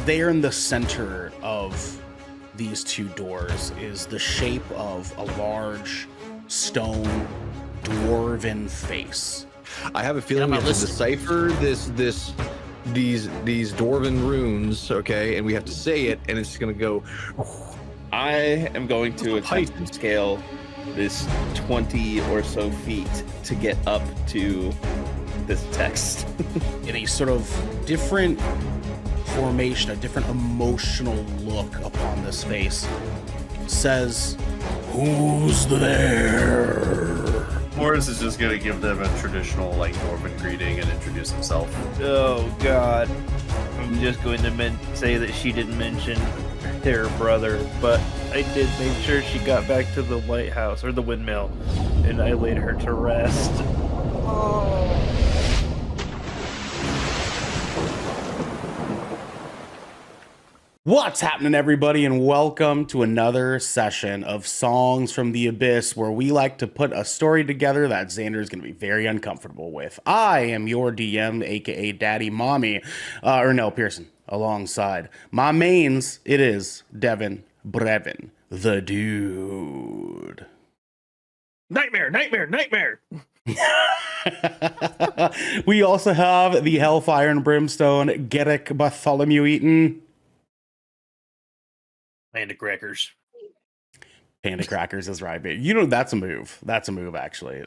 there in the center of these two doors is the shape of a large stone dwarven face. I have a feeling we have to decipher these dwarven runes, okay? And we have to say it, and it's gonna go. I am going to attempt to scale this 20 or so feet to get up to this text. In a sort of different formation, a different emotional look upon this face, says, "Who's there?" Morris is just gonna give them a traditional like Dwarven greeting and introduce himself. Oh God! I'm just going to say that she didn't mention her brother, but I did make sure she got back to the lighthouse or the windmill, and I laid her to rest. What's happening, everybody, and welcome to another session of Songs from the Abyss, where we like to put a story together that Xander is going to be very uncomfortable with. I am your DM, aka Daddy Mommy, Ernell Pearson, alongside my mains. It is Devin Brevin, the dude. Nightmare! We also have the Hellfire and Brimstone, Garrick Bartholomew Eaton. Panda crackers. Panda crackers is right, babe. You know, that's a move. That's a move, actually.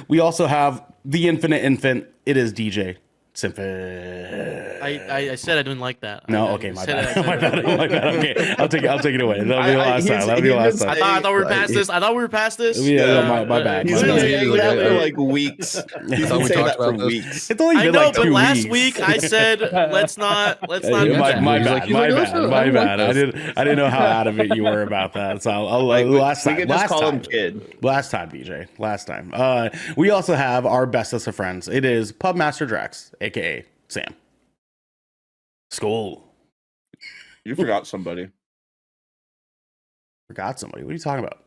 We also have the Infinite Infant. It is DJ Symphony. I said I didn't like that. No, okay, my bad. My bad. Okay, I'll take it away. That'll be the last time. That'll be the last time. I thought we were past this. Yeah, my bad. He's been saying that for like weeks. He's been saying that for weeks. It's only been I know, like 2 but last weeks. week I said let's not. My bad. I didn't know how adamant you were about that. So last time, kid. Last time, BJ. Last time. We also have our bestest of friends. It is Pubmaster Drax, aka Sam. Skull. You forgot somebody. Forgot somebody. What are you talking about?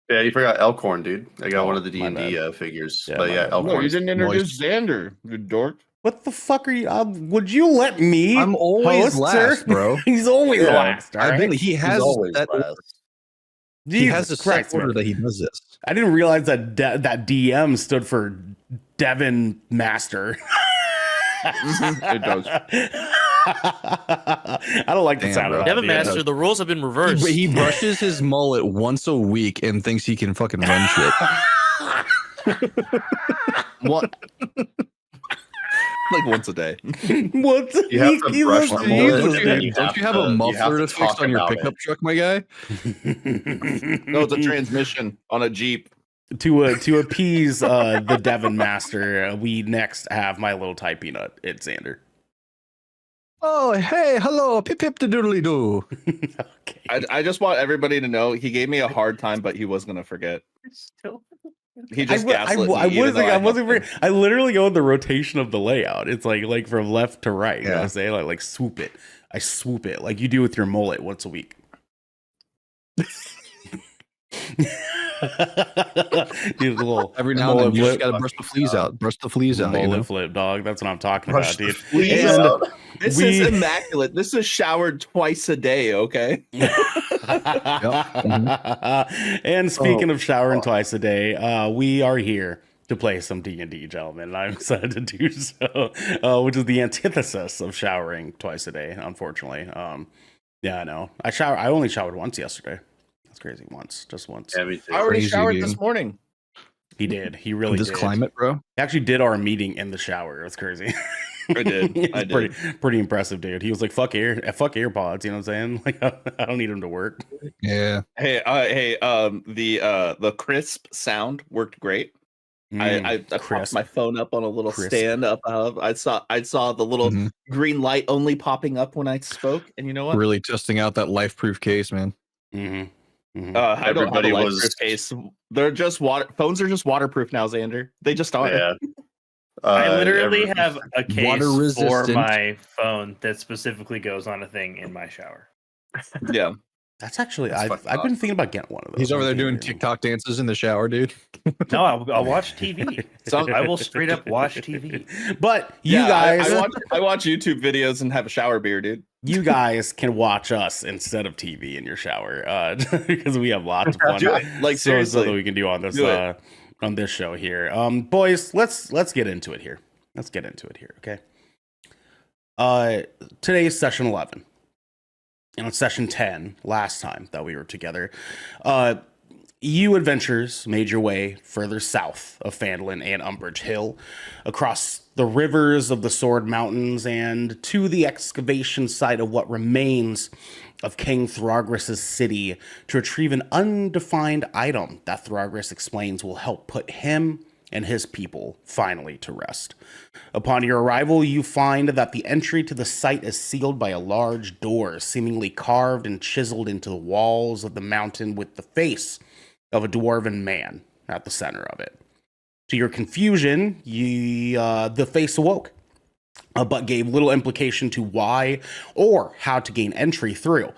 Yeah, you forgot Elkhorn, dude. I got one of the my D&D figures. Yeah, but yeah, Elkhorn. No, you didn't introduce Xander, you dork. What the fuck are you? Would you let me? I'm always last, bro. He's always last. All right? He has that. He has a set order that he does this. I didn't realize that that DM stood for Devin Master. It does. I don't like the sound of that. Devin Master, the roles have been reversed. He brushes his mullet once a week and thinks he can fucking run shit. What? Like once a day. Once a You have week, to he brush looks the mullet. Jesus, Don't you have a muffler to fix on your pickup truck, my guy? No, it's a transmission on a Jeep. To appease the Devin Master, we next have my little Thai peanut. It's Xander. Oh, hey, hello, pip pip the doodly doo. Okay. I just want everybody to know he gave me a hard time, but he was gonna forget. He just gaslit me. I literally go in the rotation of the layout. It's like from left to right. You know what I'm saying? Like swoop it. I swoop it like you do with your mullet once a week. Dude, every now and then you just gotta brush the fleas out. Brush the fleas out. Mullet flip, dog. That's what I'm talking about, dude. This is immaculate. This is showered twice a day, okay? And speaking of showering twice a day, we are here to play some D&D, gentlemen, and I'm excited to do so, which is the antithesis of showering twice a day, unfortunately. Yeah, I know. I only showered once yesterday. That's crazy. Just once. Yeah, me too. I already showered dude. this morning. He did. He really this did. climate, bro. He actually did our meeting in the shower. It's crazy. I did. Pretty impressive, dude. He was like, fuck AirPods, you know what I'm saying? Like, I don't need them to work. Yeah. Hey, the crisp sound worked great. I propped my phone up on a little stand up. I saw the little green light only popping up when I spoke, and you know what? Really testing out that life-proof case, man. I don't have a life-proof case. They're just phones are just waterproof now, Xander. They just are. Yeah. I literally have a case water for resistant. my phone that specifically goes on a thing in my shower. Yeah. That's actually, That's I've fucking been awesome. thinking about getting one of those. He's over there doing Thinking- TikTok dances in the shower, dude. No, I'll watch TV. I will straight up watch TV. But you Yeah, guys, I watch YouTube videos and have a shower beer, dude. you guys can watch us instead of TV in your shower because we have lots of fun. Do it. Like, so seriously. that we can do on this Do it. on this show here. Boys, let's get into it here. Let's get into it here. Okay. Today is session 11. And on session 10, last time that we were together, you adventurers made your way further south of Phandalin and Umbridge Hill, across the rivers of the Sword Mountains, and to the excavation site of what remains of King Thrargris' city to retrieve an undefined item that Thrargris explains will help put him and his people finally to rest. Upon your arrival, you find that the entry to the site is sealed by a large door, seemingly carved and chiseled into the walls of the mountain with the face of a dwarven man at the center of it. To your confusion, the face awoke, but gave little implication to why or how to gain entry through.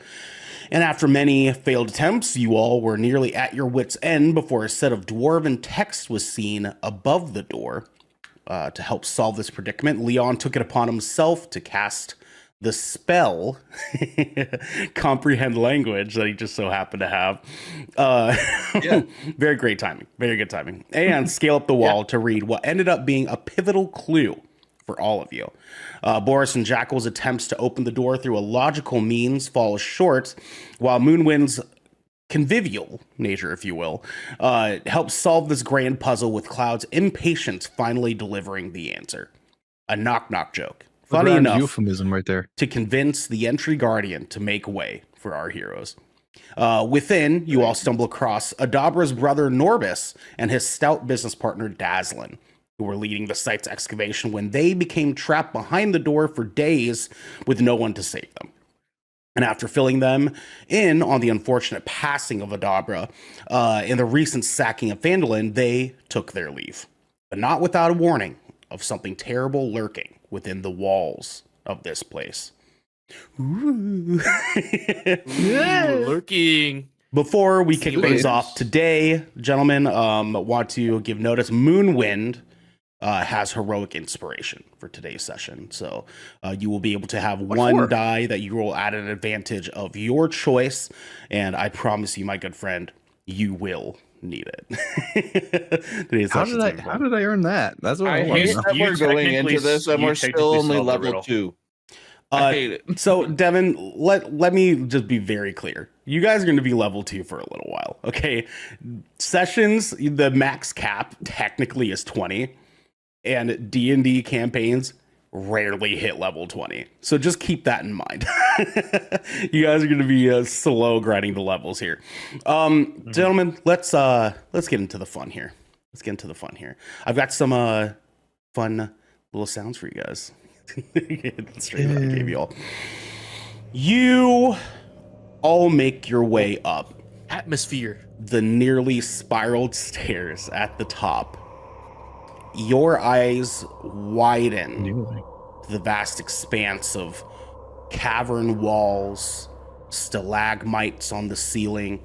And after many failed attempts, you all were nearly at your wits' end before a set of dwarven text was seen above the door. To help solve this predicament, Leon took it upon himself to cast the spell, comprehend language, that he just so happened to have. Very great timing. Very good timing. And scale up the wall to read what ended up being a pivotal clue for all of you. Boris and Jackal's attempts to open the door through a logical means fall short, while Moonwind's convivial nature, if you will, helps solve this grand puzzle with Cloud's impatience finally delivering the answer. A knock-knock joke. Funny enough, euphemism right there. to convince the entry guardian to make way for our heroes. Within, you all stumble across Adabra's brother Norbis and his stout business partner Dazzlin, who were leading the site's excavation when they became trapped behind the door for days with no one to save them. And after filling them in on the unfortunate passing of Adabra and the recent sacking of Phandalin, they took their leave, but not without a warning of something terrible lurking within the walls of this place. Ooh. Lurking. Before we kick things Serious? off today, gentlemen, want to give notice. Moonwind has heroic inspiration for today's session. So you will be able to have one die that you roll at an advantage of your choice. And I promise you, my good friend, you will need it. How did I earn that? That's what I I want hate to know. that we're going technically- into this and you we're still technically only solved the level riddle. 2. I hate it. So, Devin, let me just be very clear. You guys are going to be level 2 for a little while, okay? Sessions, the max cap technically is 20, and D&D campaigns rarely hit level 20. So just keep that in mind. You guys are going to be slow grinding the levels here. Gentlemen, let's get into the fun here. I've got some fun little sounds for you guys. Straight up, I gave you all. You all make your way up Atmosphere. the nearly spiraled stairs at the top. Your eyes widen to the vast expanse of cavern walls, stalagmites on the ceiling,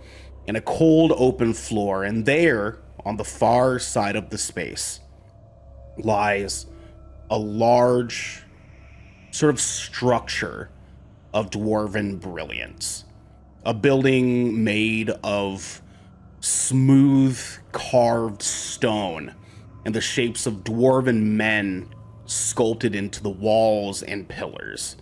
and a cold open floor. And there, on the far side of the space, lies a large sort of structure of dwarven brilliance. A building made of smooth carved stone and the shapes of dwarven men sculpted into the walls and pillars.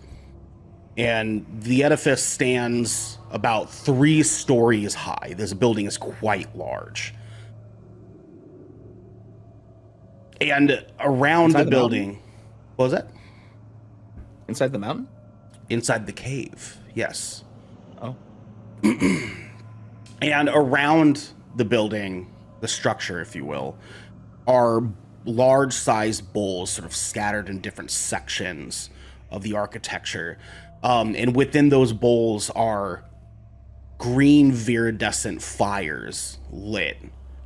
And the edifice stands about 3 stories high. This building is quite large. And around Inside the the building, what was that? Inside the mountain? Inside the cave, yes. Oh. And around the building, the structure, if you will, are large-sized bowls sort of scattered in different sections of the architecture. And within those bowls are green viridescent fires lit.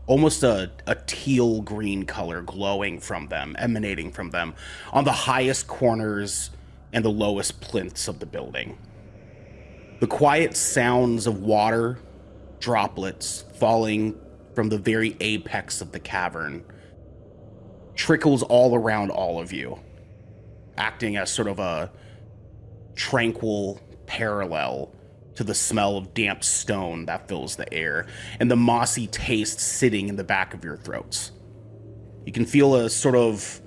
Almost a teal green color glowing from them, emanating from them on the highest corners and the lowest plinths of the building. The quiet sounds of water droplets falling from the very apex of the cavern trickles all around all of you, acting as sort of a tranquil parallel to the smell of damp stone that fills the air and the mossy taste sitting in the back of your throats. You can feel a sort of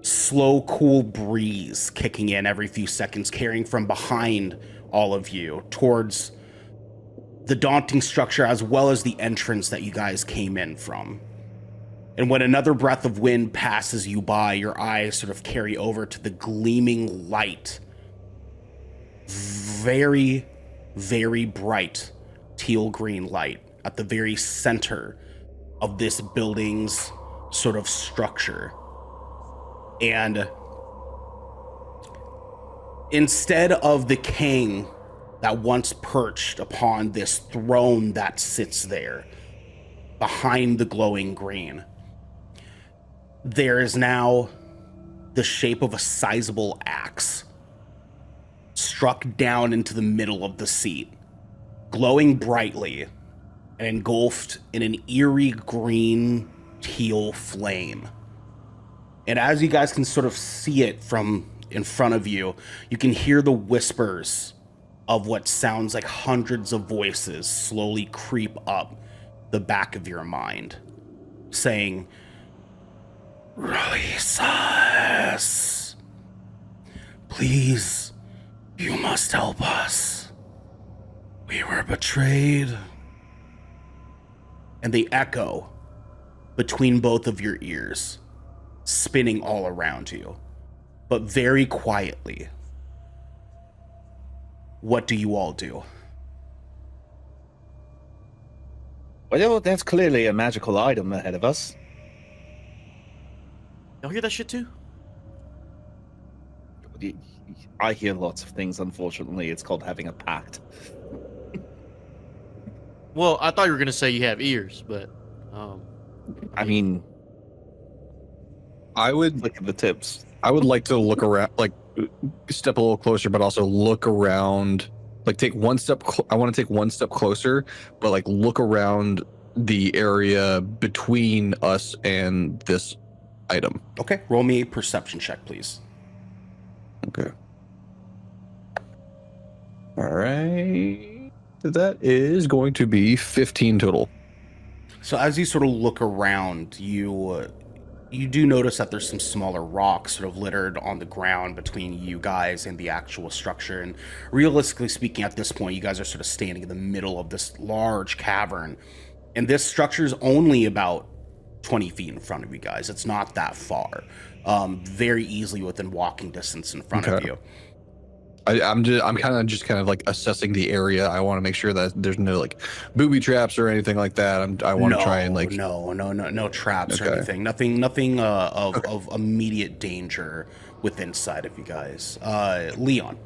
slow, cool breeze kicking in every few seconds, carrying from behind all of you towards the daunting structure as well as the entrance that you guys came in from. And when another breath of wind passes you by, your eyes sort of carry over to the gleaming light. Very, very bright teal green light at the very center of this building's sort of structure. And instead of the king that once perched upon this throne that sits there behind the glowing green, there is now the shape of a sizable axe struck down into the middle of the seat, glowing brightly and engulfed in an eerie green teal flame. And as you guys can sort of see it from in front of you, you can hear the whispers of what sounds like hundreds of voices slowly creep up the back of your mind, saying, "Release us. Please, you must help us. We were betrayed." And they echo between both of your ears, spinning all around you, but very quietly. What do you all do? Well, that's clearly a magical item ahead of us. Y'all hear that shit too? I hear lots of things, unfortunately. It's called having a pact. Well, I thought you were gonna say you have ears, but I mean, I would look at the tips. I would like to look around, like step a little closer, but also look around, like take one step. I want to take one step closer, but like look around the area between us and this item. Okay, roll me a perception check, please. Okay. All right. That is going to be 15 total. So as you sort of look around, you do notice that there's some smaller rocks sort of littered on the ground between you guys and the actual structure. And realistically speaking, at this point, you guys are sort of standing in the middle of this large cavern. And this structure is only about 20 feet in front of you guys. It's not that far. Very easily within walking distance in front of you. I'm kind of like assessing the area. I want to make sure that there's no like booby traps or anything like that. I want to try and like no traps or anything. Nothing of immediate danger within sight of you guys. Leon.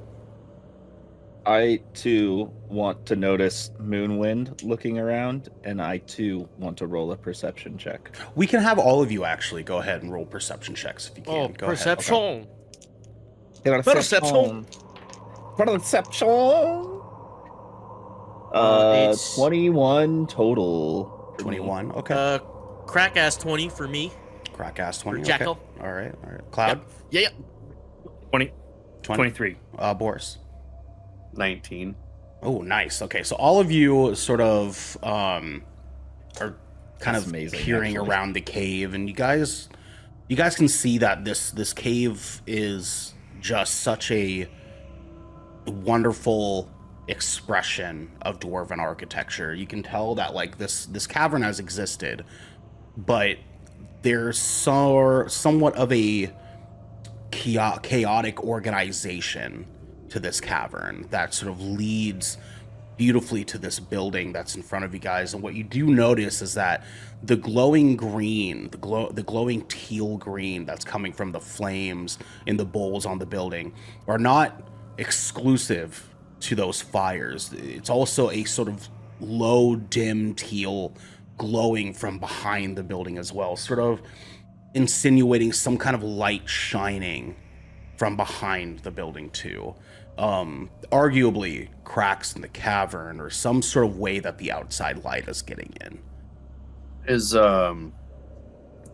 I too want to notice Moonwind looking around, and I too want to roll a perception check. We can have all of you actually go ahead and roll perception checks if you can. oh, Go perception. Ahead. Okay. Perception. Perception. It's 21 total. 21. Okay. Crack ass 20 for me. Crack ass 20. For Jackal. Okay. All right. Cloud. Yeah. 23. Boris. 19. Oh, nice. Okay, so all of you sort of are kind That's of amazing, peering actually. around the cave, and you guys can see that this cave is just such a wonderful expression of dwarven architecture. You can tell that like this cavern has existed, but there's somewhat of a chaotic organization to this cavern that sort of leads beautifully to this building that's in front of you guys. And what you do notice is that the glowing green, the glowing teal green that's coming from the flames in the bowls on the building are not exclusive to those fires. It's also a sort of low, dim teal glowing from behind the building as well, sort of insinuating some kind of light shining from behind the building too. arguably cracks in the cavern or some sort of way that the outside light is getting in.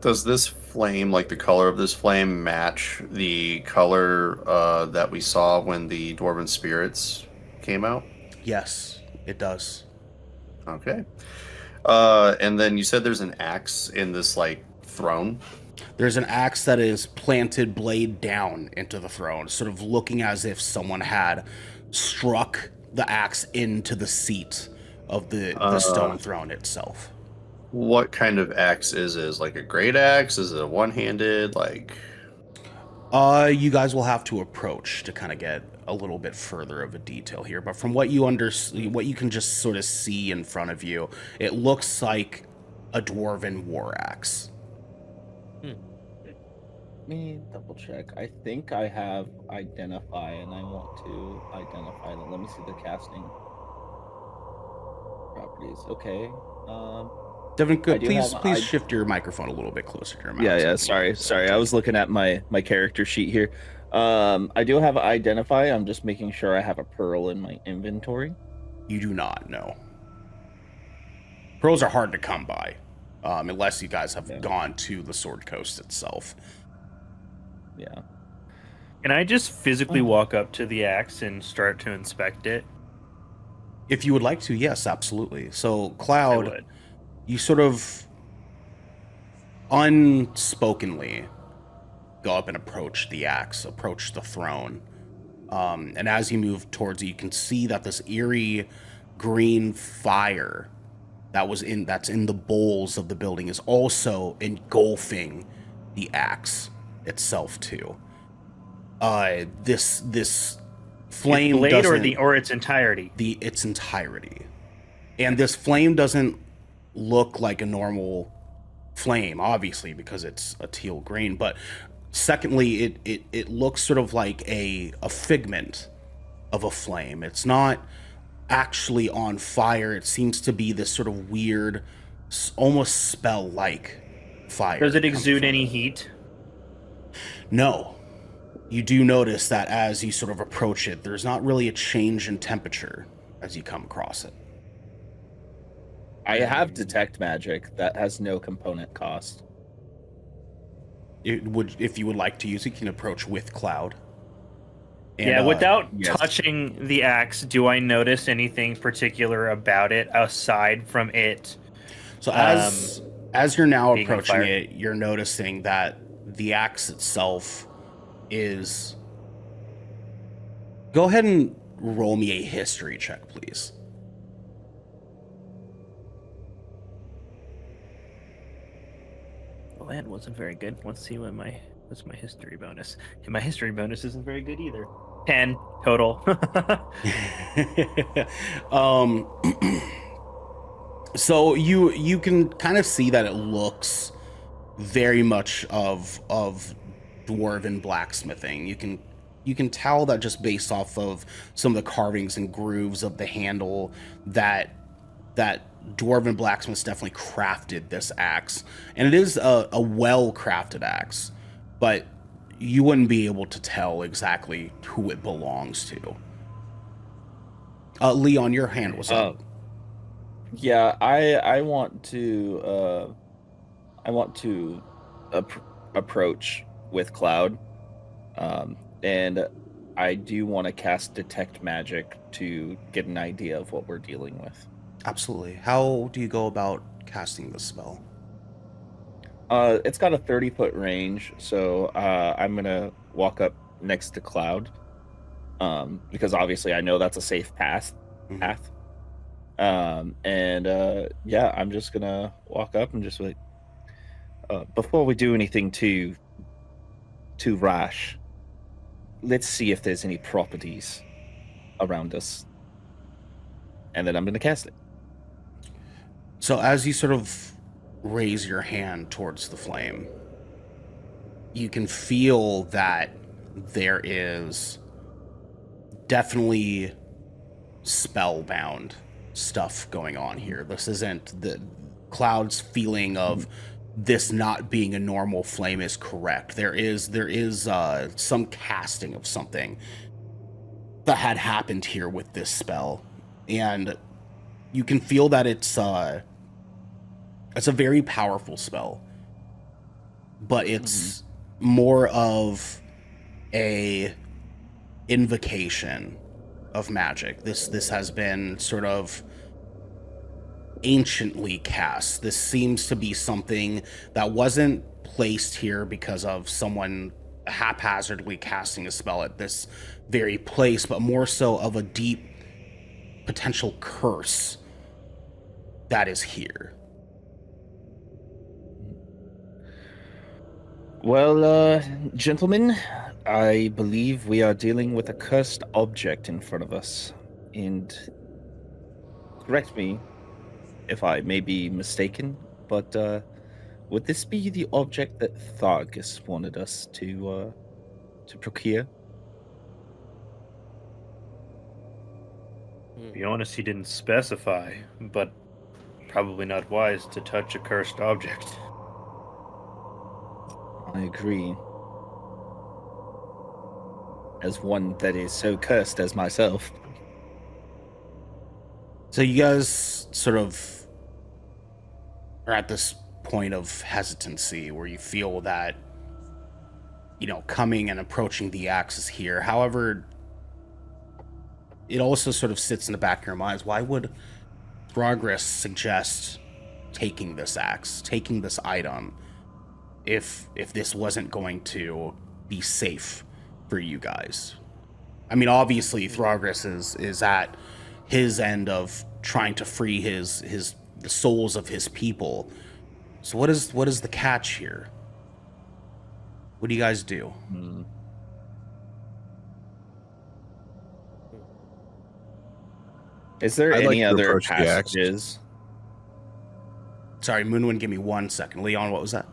Does this flame, like the color of this flame, match the color that we saw when the dwarven spirits came out? Yes, it does. Okay. And then you said there's an axe in this like throne. There's an axe that is planted blade down into the throne, sort of looking as if someone had struck the axe into the seat of the stone throne itself. What kind of axe is it? Is it like a great axe? Is it a one-handed? Like, you guys will have to approach to kind of get a little bit further of a detail here. But from what you what you can just sort of see in front of you, it looks like a dwarven war axe. Let me double check. I think I have identify, and I want to identify that. Let me see the casting properties. Okay. Devin, please shift your microphone a little bit closer to your mouth. Yeah. Sorry. I was looking at my character sheet here. I do have identify. I'm just making sure I have a pearl in my inventory. You do not, no. Pearls are hard to come by, unless you guys have gone to the Sword Coast itself. Yeah. Can I just physically walk up to the axe and start to inspect it? If you would like to, yes, absolutely. So, Cloud, you sort of unspokenly go up and approach the axe, approach the throne. And as you move towards it, you can see that this eerie green fire that's in the bowls of the building is also engulfing the axe itself too. This flame blade or its entirety. Its entirety. And this flame doesn't look like a normal flame, obviously, because it's a teal green, but secondly, it looks sort of like a figment of a flame. It's not actually on fire. It seems to be this sort of weird, almost spell-like fire. Does it exude any heat? No. You do notice that as you sort of approach it, there's not really a change in temperature as you come across it. I have detect magic that has no component cost. If you would like to use it, you can approach with Cloud. And, without touching the axe, do I notice anything particular about it aside from it? So as you're now approaching it, you're noticing that the axe itself is... Go ahead and roll me a history check, please. Well, that wasn't very good. Let's see what's my history bonus. And my history bonus isn't very good either. 10 total. So you can kind of see that it looks very much of dwarven blacksmithing. You can tell that just based off of some of the carvings and grooves of the handle that dwarven blacksmiths definitely crafted this axe, and it is a well-crafted axe, but you wouldn't be able to tell exactly who it belongs to. Leon, your hand was up. Yeah, I want to approach with Cloud, and I do want to cast detect magic to get an idea of what we're dealing with. Absolutely. How do you go about casting the spell? It's got a 30-foot range, so I'm gonna walk up next to Cloud, because obviously I know that's a safe path. I'm just gonna walk up and just like, before we do anything too rash, let's see if there's any properties around us, and then I'm gonna cast it. So as you sort of raise your hand towards the flame, you can feel that there is definitely spellbound stuff going on here. This isn't the Cloud's feeling of this not being a normal flame is correct. There is some casting of something that had happened here with this spell, and you can feel that it's a very powerful spell, but it's more of a invocation of magic. This has been sort of anciently cast. This seems to be something that wasn't placed here because of someone haphazardly casting a spell at this very place, but more so of a deep potential curse that is here. Well, gentlemen, I believe we are dealing with a cursed object in front of us. And correct me if I may be mistaken, but would this be the object that Thrargris wanted us to procure? To be honest, he didn't specify, but probably not wise to touch a cursed object. I agree. As one that is so cursed as myself. So you guys sort of are at this point of hesitancy where you feel that, you know, coming and approaching the axe is here. However, it also sort of sits in the back of your minds. Why would Thrargris suggest taking this axe, taking this item, if this wasn't going to be safe for you guys? I mean, obviously Thrargris is at his end of trying to free the souls of his people. So what is the catch here? What do you guys do? Is there I'd any like to other approach the axe. passages? Sorry, Moonwind, give me 1 second. Leon, what was that?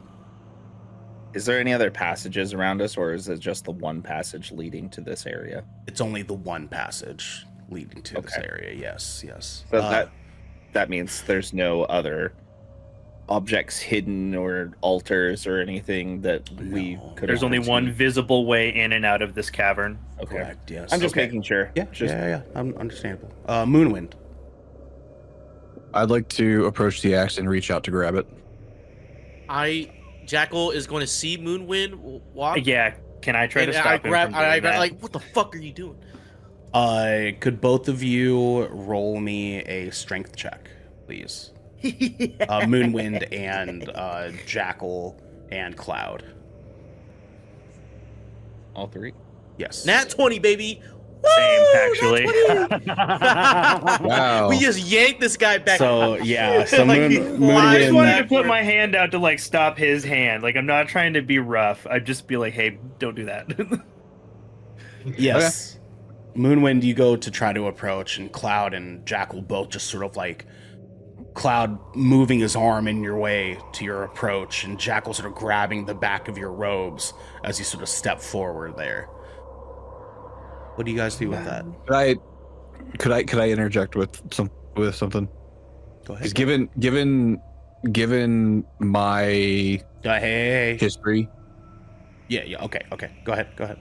Is there any other passages around us, or is it just the one passage leading to this area? It's only the one passage leading to this Okay. area. Yes. So that means there's no other objects hidden or altars or anything that we No. could. There's only one visible way in and out of this cavern. Okay. Correct. Yes. I'm just Okay. making sure. Yeah. Yeah. Understandable. Moonwind. I'd like to approach the axe and reach out to grab it. Jackal is going to see Moonwind walk. Yeah, can I try to and stop him from doing that? like, what the fuck are you doing? Could both of you roll me a strength check, please? Moonwind and Jackal and Cloud. All three. Yes. Nat 20, baby. Same, Woo! actually. Wow. We just yanked this guy back. So yeah. So Like, he Moonwind. flies I just wanted to backward. put my hand out to like stop his hand. Like I'm not trying to be rough. I'd just be like, hey, don't do that. Yes. Moonwind, you go to try to approach, and Cloud and Jackal both just sort of like Cloud moving his arm in your way to your approach, and Jackal sort of grabbing the back of your robes as you sort of step forward there. What do you guys do with that? Could I interject with something? Go Because ahead. given my Hey. history, Yeah. Okay. Go ahead.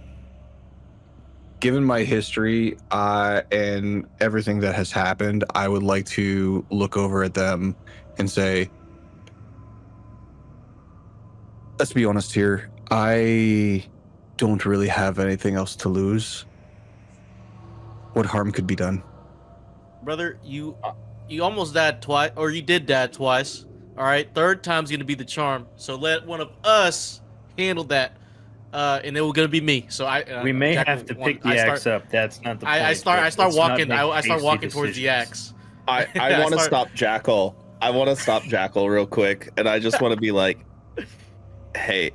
given my history and everything that has happened, I would like to look over at them and say, let's be honest here. I don't really have anything else to lose. What harm could be done? Brother, you almost died twice, or you did die twice. All right, third time's gonna be the charm. So let one of us handle that, and it was gonna be me. So we may Jackal, have to pick the axe up. That's not the point. I start Let's not walking. make I start hasty walking towards the decisions. axe. I I want to start- stop Jackal. I want to stop Jackal real quick, and I just want to be like, "Hey,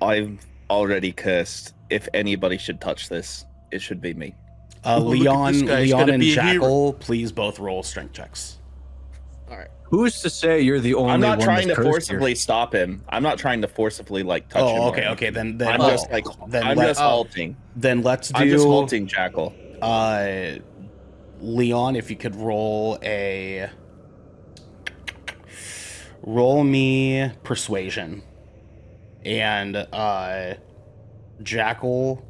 I'm already cursed. If anybody should touch this, it should be me." Oh, look at this guy. He's Leon gonna and be a hero. Jackal, please both roll strength checks. All right. Who's to say you're the only I'm not one trying to that's cursed forcibly stop him. I'm not trying to forcibly like touch him. Oh, or okay. anything. Then I'm well, just like then I'm let- just halting. then let's I'm just do halting Jackal. Leon, if you could roll me persuasion, and Jackal,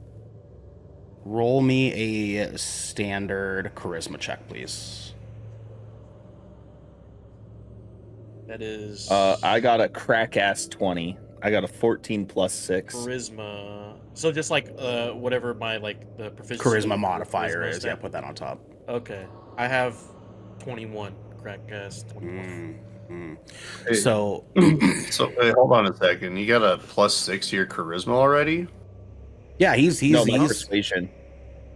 roll me a standard charisma check, please. That is. I got a crack ass 20. I got a 14 plus 6. Charisma. So just like whatever my the proficiency Charisma modifier charisma is. Yeah, stat. put that on top. Okay. I have 21. Crack ass 21. Hey, So, So wait, hold on a second. You got a +6 to your charisma already? yeah, he's No, my persuasion.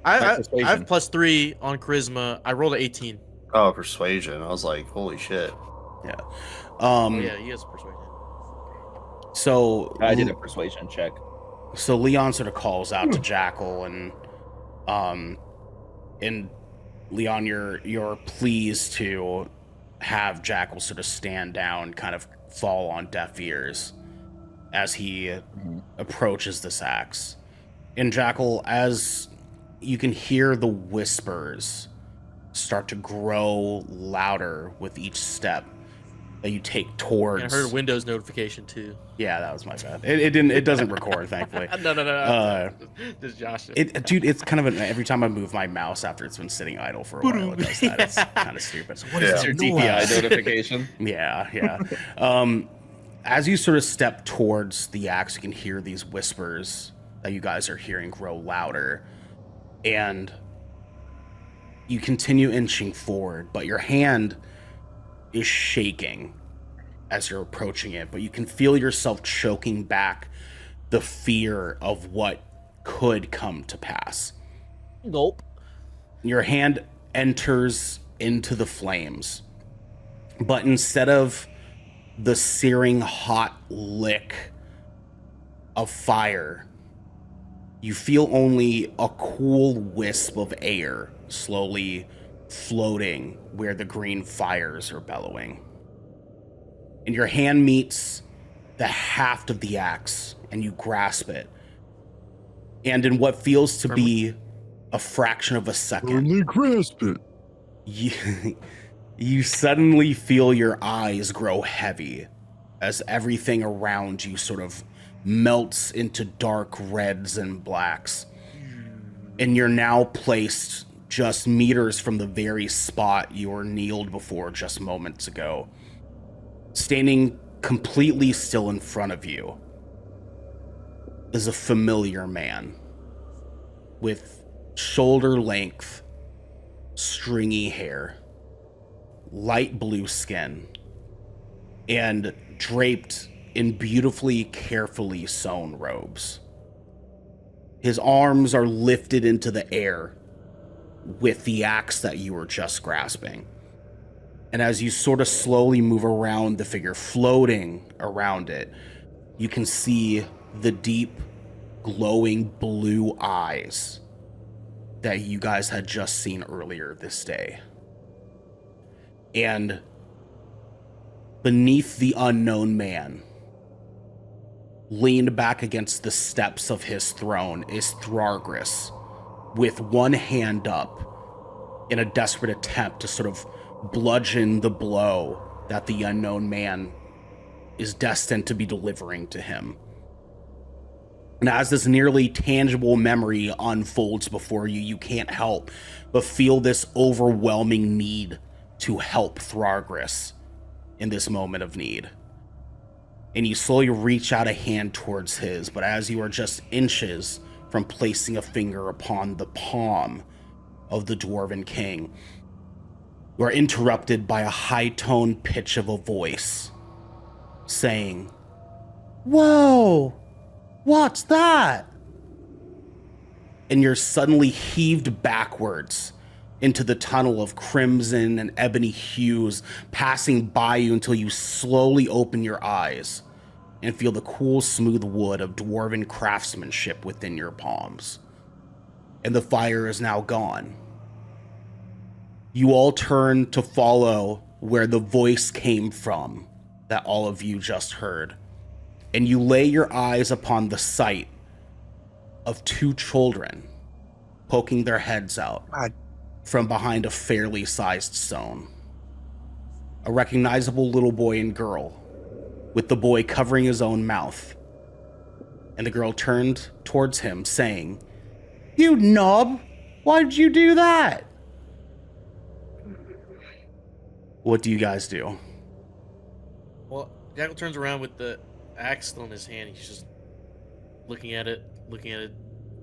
I persuasion. have +3 on charisma. I rolled an 18. Oh, persuasion. I was like, holy shit. yeah. Oh yeah, he has persuasion. So I did a persuasion check. So Leon sort of calls out to Jackal, and Leon, you're pleased to have Jackal sort of stand down, kind of fall on deaf ears as he approaches this axe. And Jackal, as you can hear the whispers start to grow louder with each step that you take towards. And I heard a Windows notification too. Yeah, that was my bad. It doesn't record, thankfully. No. Just Josh. Dude, it's kind of every time I move my mouse after it's been sitting idle for a while, it does that. It's kind of stupid. What is Your that DPI noise? notification. Yeah. As you sort of step towards the axe, you can hear these whispers that you guys are hearing grow louder, and you continue inching forward, but your hand is shaking as you're approaching it, but you can feel yourself choking back the fear of what could come to pass. Nope. Your hand enters into the flames, but instead of the searing hot lick of fire, you feel only a cool wisp of air slowly floating where the green fires are bellowing. And your hand meets the haft of the axe, and you grasp it. And in what feels to be a fraction of a second, Only grasp it. you suddenly feel your eyes grow heavy as everything around you sort of melts into dark reds and blacks. And you're now placed just meters from the very spot you were kneeled before just moments ago. Standing completely still in front of you is a familiar man with shoulder-length, stringy hair, light blue skin, and draped in beautifully, carefully sewn robes. His arms are lifted into the air with the axe that you were just grasping. And as you sort of slowly move around the figure, floating around it, you can see the deep, glowing blue eyes that you guys had just seen earlier this day. And beneath the unknown man, leaned back against the steps of his throne, is Thrargris, with one hand up in a desperate attempt to sort of bludgeon the blow that the unknown man is destined to be delivering to him. And as this nearly tangible memory unfolds before you, you can't help but feel this overwhelming need to help Thrargris in this moment of need. And you slowly reach out a hand towards his, but as you are just inches from placing a finger upon the palm of the Dwarven King, you are interrupted by a high-toned pitch of a voice saying, "Whoa, what's that?" And you're suddenly heaved backwards into the tunnel of crimson and ebony hues passing by you until you slowly open your eyes and feel the cool, smooth wood of dwarven craftsmanship within your palms. And the fire is now gone. You all turn to follow where the voice came from that all of you just heard. And you lay your eyes upon the sight of two children poking their heads out from behind a fairly sized stone. A recognizable little boy and girl, with the boy covering his own mouth. And the girl turned towards him, saying, You knob! Why'd you do that? What do you guys do? Well, Jackal turns around with the axe still in his hand. He's just looking at it,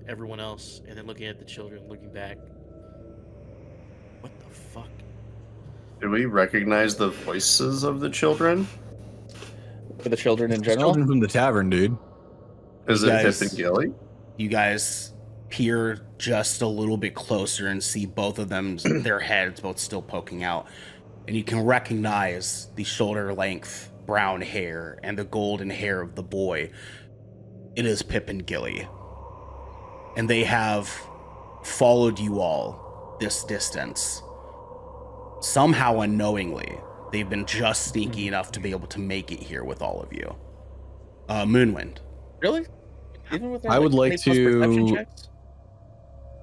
everyone else, and then looking at the children, looking back. What the fuck? Do we recognize the voices of the children? For the children in general? Children from the tavern, dude. Is You it guys- Pip and Gilly? You guys peer just a little bit closer and see both of them, their heads both still poking out. And you can recognize the shoulder length brown hair and the golden hair of the boy. It is Pip and Gilly. And they have followed you all this distance. Somehow unknowingly, they've been just sneaky enough to be able to make it here with all of you. Moonwind. Really? Even with our, I would like 20+ perception to checks?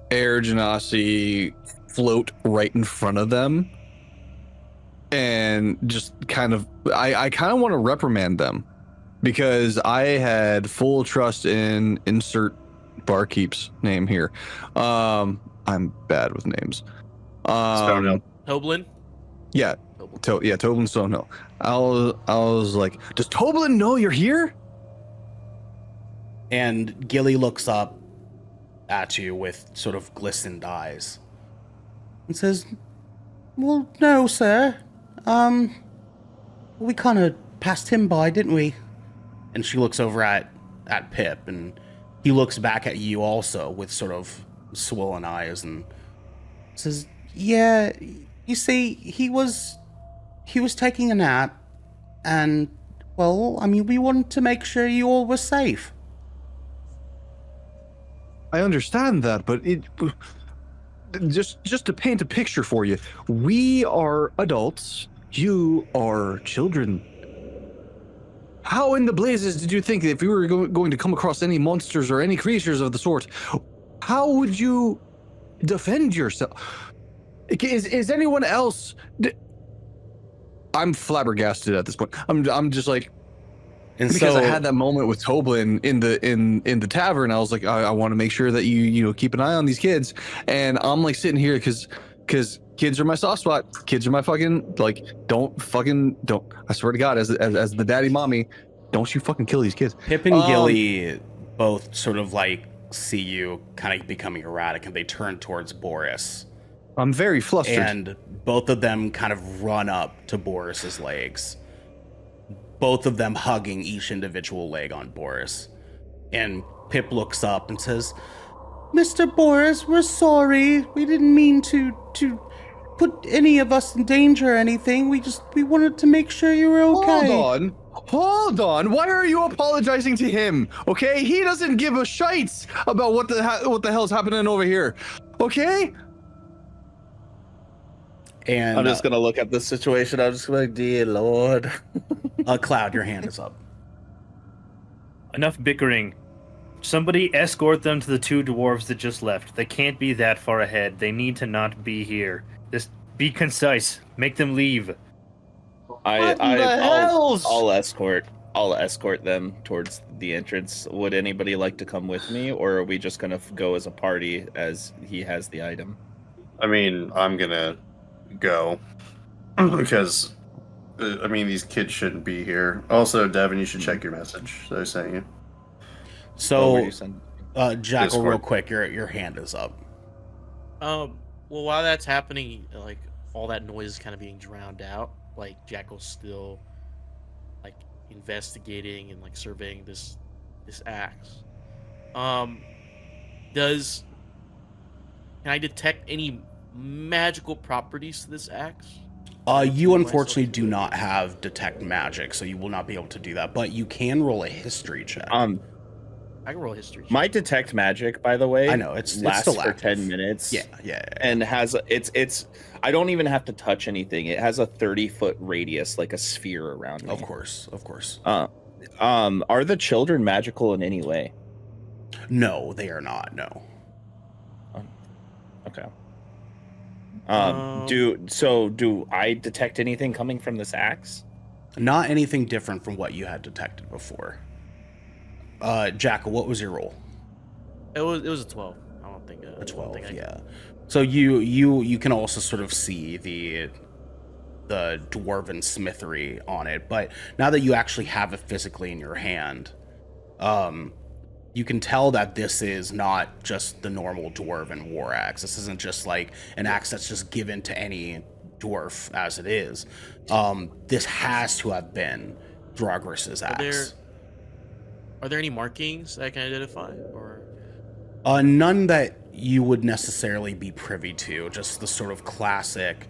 air Jenesy float right in front of them and just kind of I kind of want to reprimand them because I had full trust in insert barkeep's name here. I'm bad with names. Stonehill. Toblin? Yeah, Toblin Stonehill. I was like, does Toblin know you're here? And Gilly looks up at you with sort of glistened eyes and says, "Well, no, sir. We kind of passed him by, didn't we?" And she looks over at Pip, and he looks back at you also with sort of swollen eyes and says, "Yeah, you see, he was taking a nap, and, well, I mean, we wanted to make sure you all were safe." I understand that, but it just to paint a picture for you, we are adults, you are children. How in the blazes did you think that if you were going to come across any monsters or any creatures of the sort, how would you defend yourself? Is anyone else? I'm flabbergasted at this point. I'm just like, And because so I had that moment with Toblin in the tavern. I was like, I want to make sure that you keep an eye on these kids, and I'm like sitting here because kids are my soft spot. Kids are my fucking don't. I swear to God, as the daddy mommy, don't you fucking kill these kids. Pip and Gilly both sort of like see you kind of becoming erratic, and they turn towards Boris. I'm very flustered. And both of them kind of run up to Boris's legs. Both of them hugging each individual leg on Boris. And Pip looks up and says, "Mr. Boris, we're sorry. We didn't mean to put any of us in danger or anything. We wanted to make sure you were okay." Hold on. Why are you apologizing to him? Okay, he doesn't give a shite about what the hell's happening over here. Okay. And I'm just gonna look at this situation. I'm just gonna be like, dear Lord. Cloud, your hand is up. Enough bickering. Somebody escort them to the two dwarves that just left. They can't be that far ahead. They need to not be here. Just be concise. Make them leave. I'll escort them towards the entrance. Would anybody like to come with me, or are we just gonna go as a party as he has the item? I mean, I'm gonna go because these kids shouldn't be here. Also, Devin, you should check your message that I sent you. So, Jackal, Discord. real quick, your hand is up. Well, while that's happening, like all that noise is kind of being drowned out. Like Jackal's still like investigating and like surveying this axe. Can I detect any magical properties to this axe? You unfortunately do not have detect magic, so you will not be able to do that. But you can roll a history check. I can roll a history check. My detect magic, by the way, I know it's lasts still for active. 10 minutes. Yeah. And has it's I don't even have to touch anything. It has a 30-foot radius, like a sphere around me. Of course. Are the children magical in any way? No, they are not. No. Okay. Do I detect anything coming from this axe? Not anything different from what you had detected before. Jackal, what was your roll? It was a 12. think A 12, I yeah. So you can also sort of see the dwarven smithery on it, but now that you actually have it physically in your hand, you can tell that this is not just the normal dwarven war axe. This isn't just like an axe that's just given to any dwarf as it is. This has to have been Thrargris's axe. Are there any markings that I can identify, or? None that you would necessarily be privy to. Just the sort of classic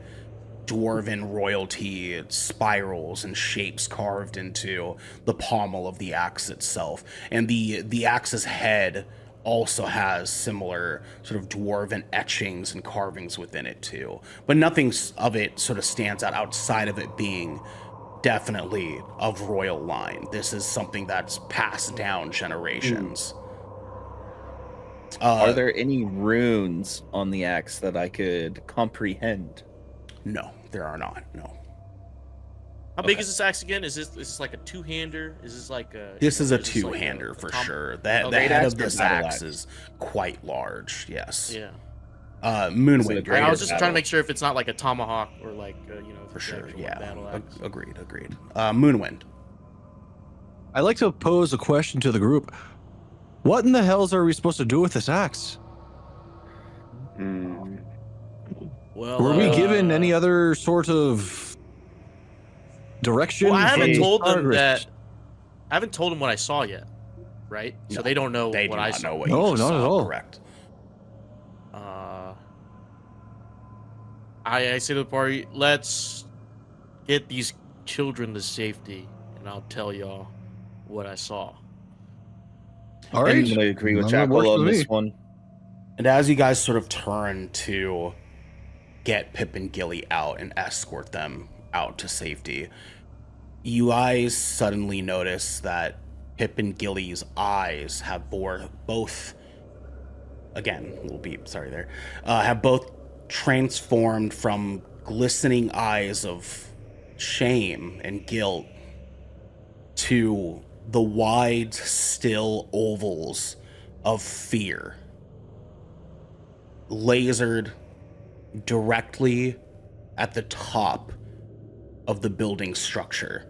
dwarven royalty spirals and shapes carved into the pommel of the axe itself. And the axe's head also has similar sort of dwarven etchings and carvings within it too. But nothing of it sort of stands out outside of it being definitely of royal line. This is something that's passed down generations. Are there any runes on the axe that I could comprehend? No, there are not. No. How big is this axe again? Is this like a two-hander? Is this like a? This is a two-hander for sure. The head of this axe is quite large. Yes. Yeah. Moonwind. I was just trying to make sure if it's not like a tomahawk or like for sure. Yeah. Battle axe. Agreed. Moonwind. I'd like to pose a question to the group. What in the hells are we supposed to do with this axe? Well, were we given any other sort of direction? Well, I haven't told them Thrargris? that. I haven't told them what I saw yet, right? So they don't know They what do I not saw. know what No, you just not saw. at all. Correct. I say to the party, let's get these children to safety, and I'll tell y'all what I saw. All right. I'm going to agree with That Jackal works on with this me. one. And as you guys sort of turn to get Pip and Gilly out and escort them out to safety, you guys suddenly notice that Pip and Gilly's eyes have both, again, a little beep, sorry there, have both transformed from glistening eyes of shame and guilt to the wide, still ovals of fear, lasered directly at the top of the building structure.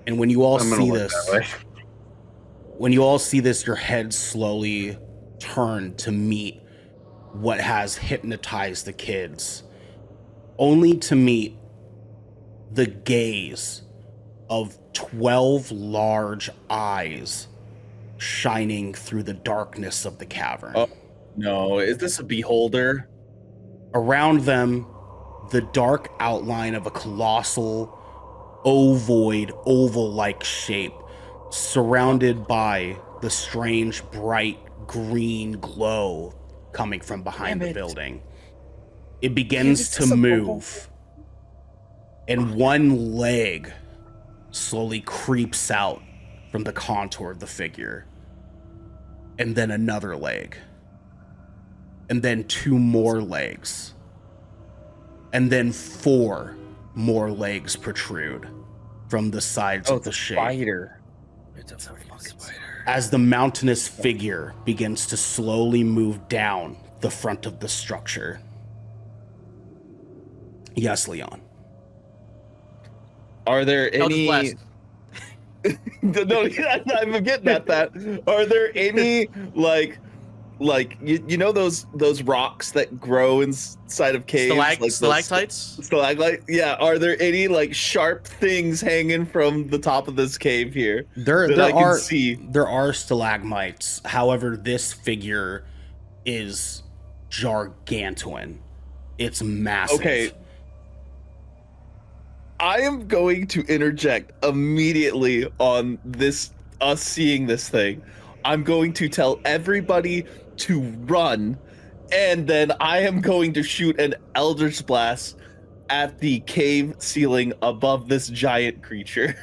And when you all see this, your head slowly turn to meet what has hypnotized the kids, only to meet the gaze of 12 large eyes shining through the darkness of the cavern. Oh, no. Is this a beholder? Around them, the dark outline of a colossal, ovoid, oval-like shape, surrounded by the strange, bright green glow coming from behind the building. It begins to move, and one leg slowly creeps out from the contour of the figure, and then another leg, and then two more legs, and then four more legs protrude from the sides of the shape. Spider. It's a fucking spider. As the mountainous figure begins to slowly move down the front of the structure. Yes, Leon. Are there any... No, I'm getting at that. Are there any like you know those rocks that grow inside of caves, like Stalactites? Stalagmite? Yeah. Are there any like sharp things hanging from the top of this cave here? There are stalagmites. However, this figure is gargantuan. It's massive. Okay. I am going to interject immediately on this, us seeing this thing. I'm going to tell everybody to run, and then I am going to shoot an Eldritch Blast at the cave ceiling above this giant creature.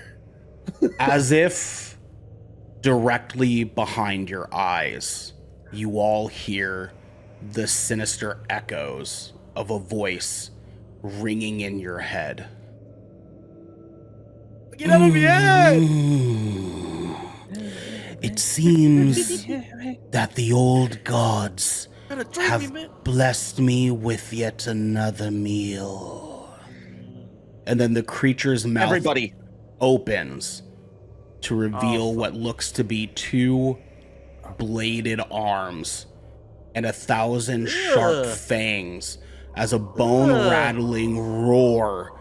As if directly behind your eyes, you all hear the sinister echoes of a voice ringing in your head. Get out of here! It seems that the old gods have blessed me with yet another meal. And then the creature's mouth opens to reveal what looks to be 2 bladed arms and 1,000 sharp fangs as a bone-rattling roar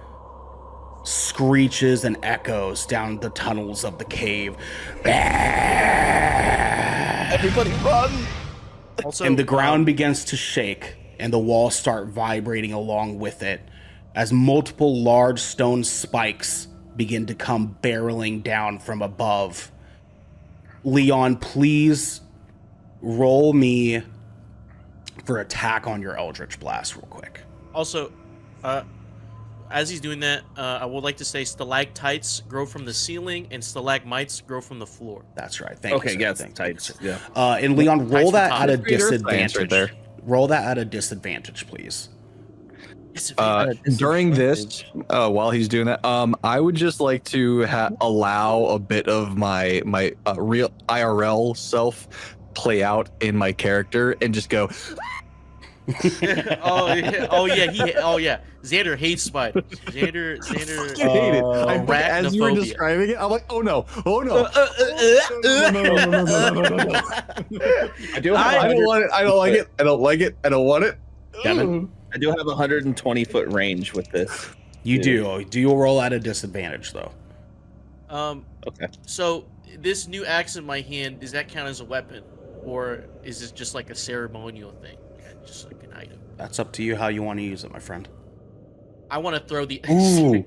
screeches and echoes down the tunnels of the cave. Everybody run! Also, and the ground begins to shake, and the walls start vibrating along with it as multiple large stone spikes begin to come barreling down from above. Leon, please roll me for attack on your Eldritch Blast real quick. Also, as he's doing that, I would like to say stalactites grow from the ceiling and stalagmites grow from the floor. That's right. Thank you. Okay, yes, tights. Yeah. And Leon, roll that at a disadvantage. Right, roll that at a disadvantage, please. During this, while he's doing that, I would just like to allow a bit of my real IRL self play out in my character and just go. Oh yeah. Xander hates spiders. Xander hate it. As you were describing it, I'm like, oh no. I don't want it. I don't like it. I don't like it. I don't want it. Devin? I do have a 120-foot range with this. You do. Do you roll at a disadvantage though? Okay. So this new axe in my hand, does that count as a weapon, or is it just like a ceremonial thing, just like an item? That's up to you how you want to use it, my friend. I want to throw the. Ooh.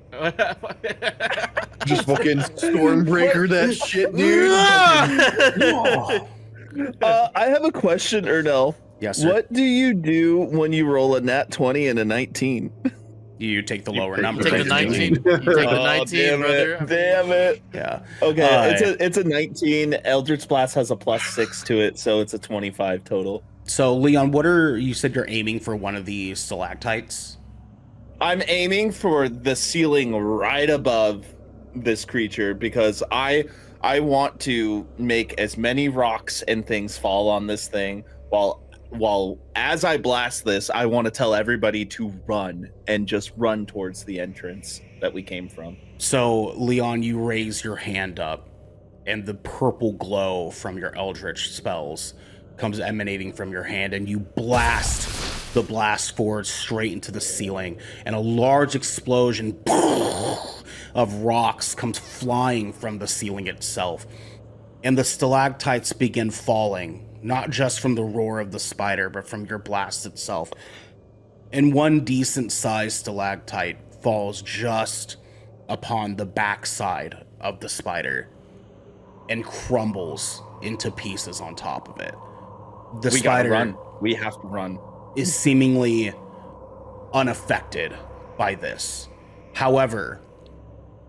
Just fucking Stormbreaker that shit, dude. I have a question, Ernell. Yes, sir. What do you do when you roll a nat 20 and a 19? You take the lower number. Take the 19. You take the 19, brother. Damn it. Yeah. Okay, it's a 19. Eldritch Blast has a +6 to it, so it's a 25 total. So, Leon, you said you're aiming for one of the stalactites? I'm aiming for the ceiling right above this creature because I want to make as many rocks and things fall on this thing while as I blast this, I want to tell everybody to run and just run towards the entrance that we came from. So, Leon, you raise your hand up, and the purple glow from your Eldritch spells comes emanating from your hand, and you blast the blast forward straight into the ceiling, and a large explosion of rocks comes flying from the ceiling itself. And the stalactites begin falling, not just from the roar of the spider, but from your blast itself. And one decent-sized stalactite falls just upon the backside of the spider and crumbles into pieces on top of it. The spider We have to run. Is seemingly unaffected by this. However,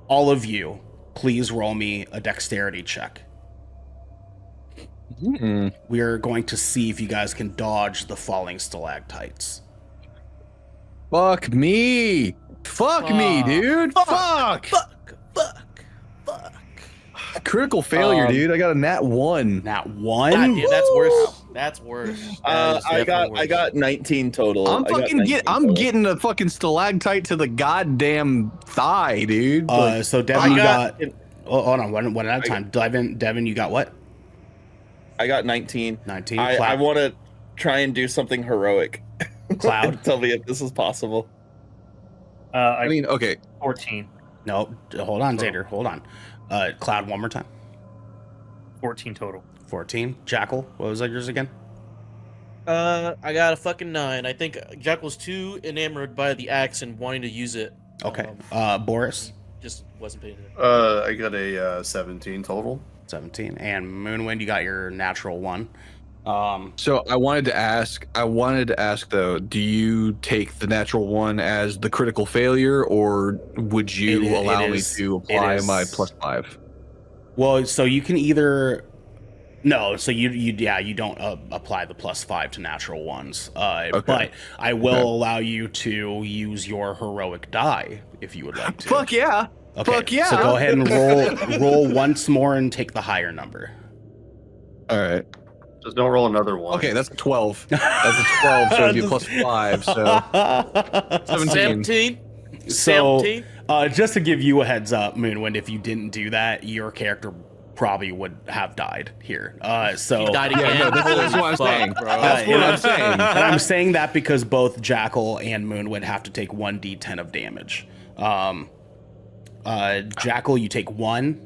all of you, please roll me a dexterity check. We are going to see if you guys can dodge the falling stalactites. Fuck me, dude. Fuck. Critical failure, dude. I got a nat 1. Nat 1? God, dude, that's worse. That's worse. I got 19 total. I'm getting a fucking stalactite to the goddamn thigh, dude. So Devin, you got. Hold on, one at a time. Devin, you got what? I got 19. 19. I want to try and do something heroic. Cloud, tell me if this is possible. I mean, okay. 14. No, hold on, Xander. Hold on. Cloud, one more time. 14 total. 14. Jackal, what was yours again? I got a fucking 9. I think Jackal's too enamored by the axe and wanting to use it. Okay. Boris? Just wasn't paying attention. I got a 17 total. 17. And Moonwind, you got your natural 1. So I wanted to ask though, do you take the natural 1 as the critical failure, or would you allow me to apply my +5? Well, so you can either you don't apply the +5 to natural ones. Okay. But I will allow you to use your heroic die if you would like to. Fuck yeah. Okay. Fuck yeah. So go ahead and roll once more and take the higher number. All right. Just don't roll another one. Okay, that's a 12. That's a 12, so it'd be plus 5, so 17. 17. So, 17. Just to give you a heads up, Moonwind, if you didn't do that, your character probably would have died here. So He died Yeah, again. no, that's what I'm Fuck, saying. bro. That's what I'm saying. and I'm saying that because both Jackal and Moonwind have to take 1d10 of damage. Jackal, you take 1,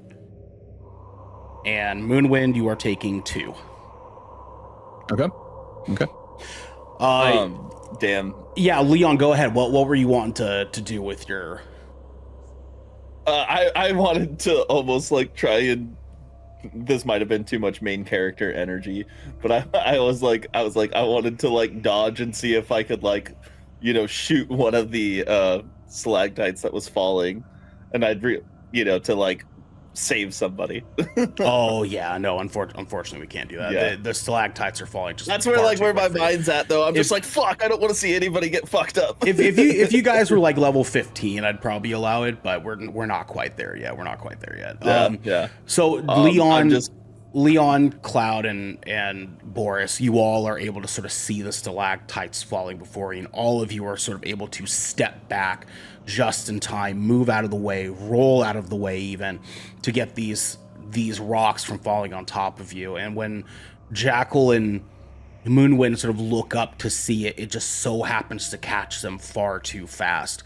and Moonwind, you are taking 2. Okay. Okay. Damn. Yeah, Leon, go ahead. What were you wanting to do with your? I wanted to almost like try and. This might have been too much main character energy, but I was like I wanted to like dodge and see if I could like, shoot one of the stalactites that was falling, and to like save somebody. Oh yeah, no. Unfortunately, we can't do that. Yeah. The stalactites are falling. Just That's far where too my quickly. mind's at, though. I'm just like, fuck. I don't want to see anybody get fucked up. if you guys were like level 15, I'd probably allow it, but we're not quite there yet. We're not quite there yet. Yeah. So Leon, Cloud, and Boris, you all are able to sort of see the stalactites falling before you, and all of you are sort of able to step back just in time, move out of the way, roll out of the way even, to get these rocks from falling on top of you. And when Jackal and Moonwind sort of look up to see it, it just so happens to catch them far too fast.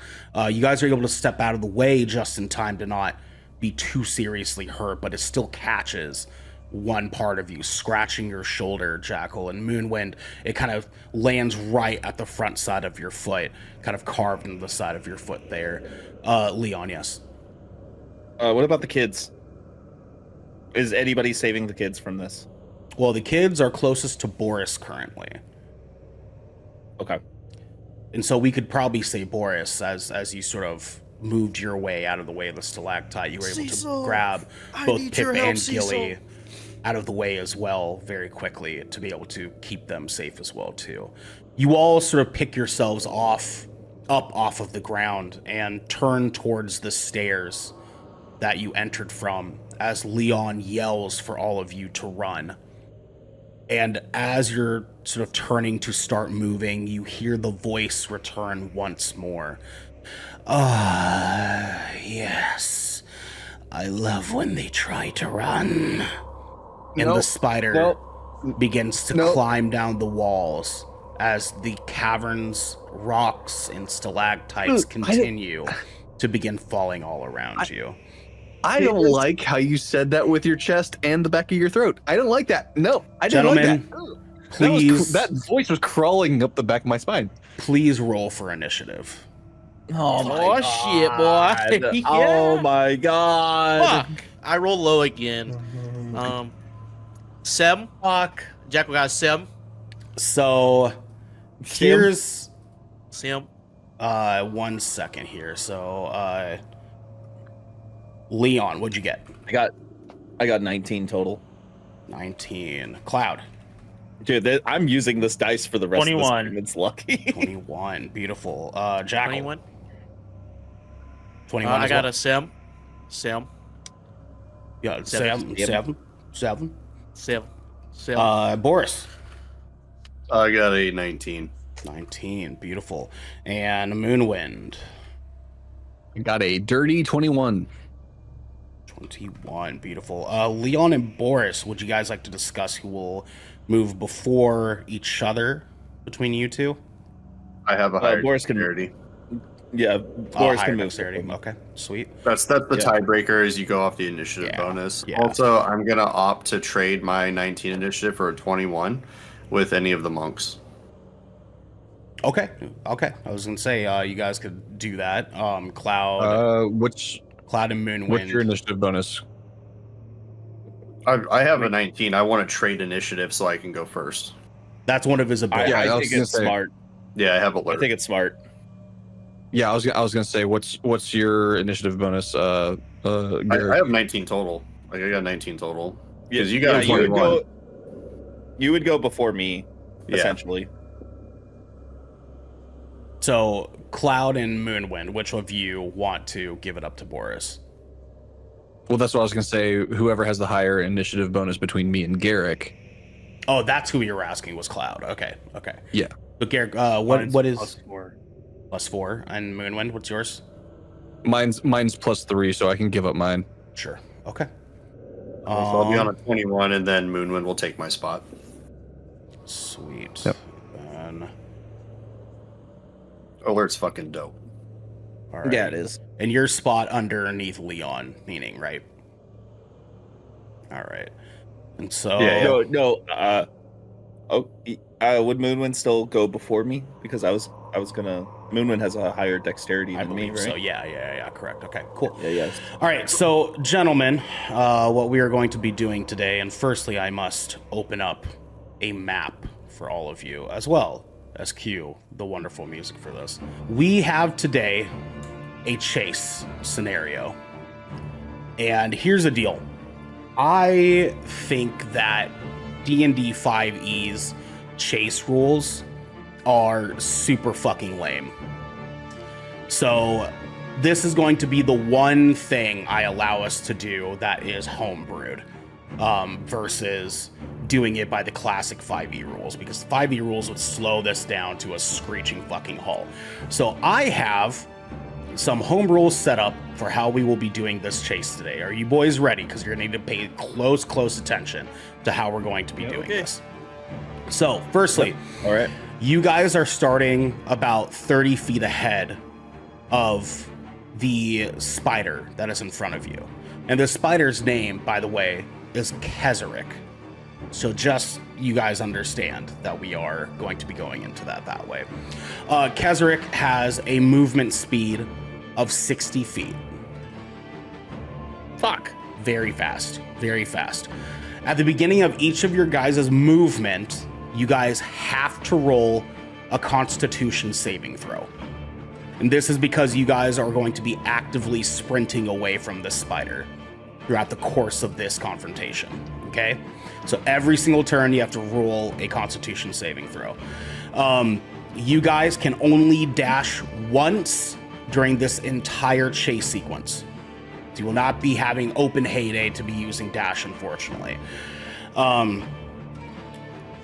You guys are able to step out of the way just in time to not be too seriously hurt, but it still catches one part of you, scratching your shoulder, Jackal, and Moonwind, it kind of lands right at the front side of your foot, kind of carved into the side of your foot there. Leon, yes. What about the kids? Is anybody saving the kids from this? Well, the kids are closest to Boris currently. Okay. And so we could probably say Boris as you sort of moved your way out of the way of the stalactite. You were able Cecil, to grab I both need Pip your help, and Cecil. Gilly out of the way as well very quickly to be able to keep them safe as well too. You all sort of pick yourselves off of the ground and turn towards the stairs that you entered from as Leon yells for all of you to run. And as you're sort of turning to start moving, you hear the voice return once more. Yes. I love when they try to run. And the spider begins to climb down the walls as the cavern's rocks and stalactites continue to begin falling all around you. I don't like how you said that with your chest and the back of your throat. I don't like that. No, I didn't like that. Please, that voice was crawling up the back of my spine. please roll for initiative. Oh shit, boy. Yeah. Oh my god. Fuck. I roll low again. 7. Fuck. Jackal got 7. So here's 7. 1 second here. So Leon, what'd you get? I got 19 total. 19. Cloud. Dude, I'm using this dice for the rest 21. of this game. It's lucky. 21. Beautiful. Jackal. 21. 21. I as got well. a 7. 7. Yeah, seven. 7. 7. Boris. I got a 19. 19. Beautiful. And Moonwind. I got a dirty 21. 21. Beautiful. Leon and Boris, would you guys like to discuss who will move before each other between you two? I have a higher Boris can- dexterity. Yeah, Boris higher can move. dexterity. Okay, sweet. That's the Yeah. tiebreaker is you go off the initiative Yeah, bonus. yeah. Also, I'm gonna opt to trade my 19 initiative for a 21 with any of the monks. Okay. I was gonna say you guys could do that. Cloud What's and Moonwind. what's your initiative bonus? I have a 19. I want to trade initiative so I can go first. That's one of his abilities. Yeah, I I was think gonna it's say- smart. Yeah, I have I alert. think it's smart. Yeah, I was gonna say what's your initiative bonus? Garrick? I have 19 total. Like I got 19 total. Yeah, Because you got you would 21. You would go before me, Yeah. essentially. So Cloud and Moonwind, which of you want to give it up to Boris? Well, that's what I was gonna say. Whoever has the higher initiative bonus between me and Garrick, Oh, that's who you were asking was Cloud. Okay. Yeah. But Garrick, what is +4? +4? And Moonwind, what's yours? Mine's +3, so I can give up mine. Sure. Okay. So I'll be on a 21, and then Moonwind will take my spot. Sweet. Yep. And, Alert's fucking dope. all right. Yeah, it is. And your spot underneath Leon, meaning, right? All right. And so No. Would Moonwind still go before me? Because I was gonna. Moonwind has a higher dexterity I than me, believe right? so. Yeah. Correct. Okay. Cool. Yeah. All right, so gentlemen, what we are going to be doing today, and firstly, I must open up a map for all of you, as well as cue the wonderful music for this. We have today a chase scenario, and here's the deal. I think that D&D 5e's chase rules are super fucking lame. So this is going to be the one thing I allow us to do that is homebrewed, versus doing it by the classic 5e rules, because 5e rules would slow this down to a screeching fucking halt. So I have some home rules set up for how we will be doing this chase today. Are you boys ready? Because you're going to need to pay close attention to how we're going to be doing this. So firstly, All right. you guys are starting about 30 feet ahead of the spider that is in front of you. And the spider's name, by the way, is Kezerick. So just you guys understand that we are going to be going into that way. Kezerick has a movement speed of 60 feet. Fuck. Very fast. At the beginning of each of your guys' movement, you guys have to roll a Constitution saving throw. And this is because you guys are going to be actively sprinting away from this spider throughout the course of this confrontation, okay? So every single turn you have to roll a Constitution saving throw. You guys can only dash once during this entire chase sequence. You will not be having open heyday to be using dash, unfortunately.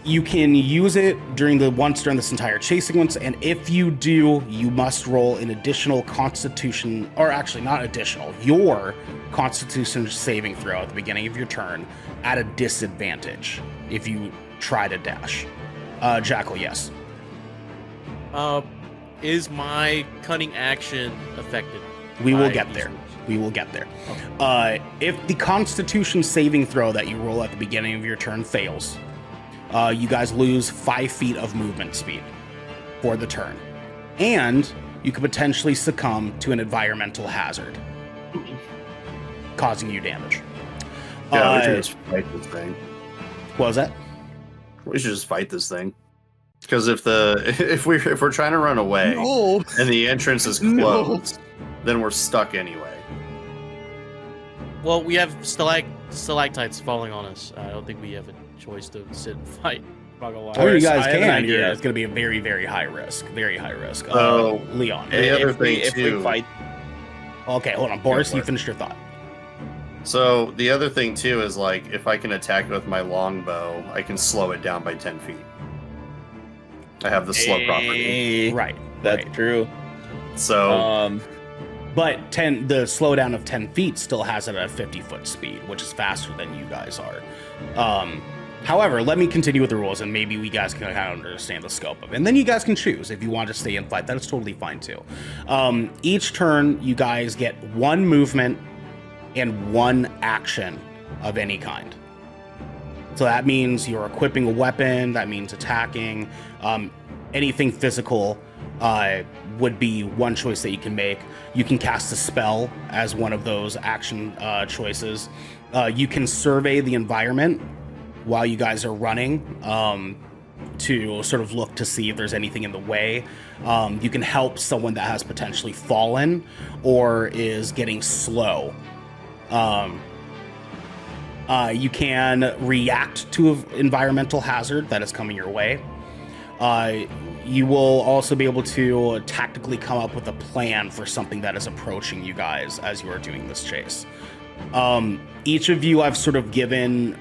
You can use it during this entire chase sequence, and if you do, you must roll an additional Constitution, or actually not additional, your Constitution saving throw at the beginning of your turn at a disadvantage if you try to dash. Jackal, yes. Is my cunning action affected? We will by get these there. rules? We will get there. If the Constitution saving throw that you roll at the beginning of your turn fails, you guys lose 5 feet of movement speed for the turn. And you could potentially succumb to an environmental hazard, causing you damage. Yeah, we should just fight this thing. What was that? We should just fight this thing. Because if we're trying to run away and the entrance is closed, then we're stuck anyway. Well, we have stalactites falling on us. I don't think we have a choice to sit and fight. I'm not gonna lie. Or you guys I have an can. idea. It's going to be a very, very high risk. Very high risk. So, Leon. the other If we thing, fight, Okay, hold on. Boris, for you it. finished your thought. So the other thing too is like if I can attack with my longbow, I can slow it down by 10 feet. I have the slow property. Right. That's right. true. So But the slowdown of 10 feet still has it at a 50-foot speed, which is faster than you guys are. However, let me continue with the rules, and maybe we guys can kind of understand the scope of it. And then you guys can choose if you want to stay and fight. That is totally fine, too. Each turn, you guys get 1 movement and 1 action of any kind. So that means you're equipping a weapon, that means attacking, anything physical would be one choice that you can make. You can cast a spell as one of those action choices. You can survey the environment while you guys are running to sort of look to see if there's anything in the way. You can help someone that has potentially fallen or is getting slow. You can react to an environmental hazard that is coming your way. You will also be able to tactically come up with a plan for something that is approaching you guys as you are doing this chase. Each of you, I've sort of given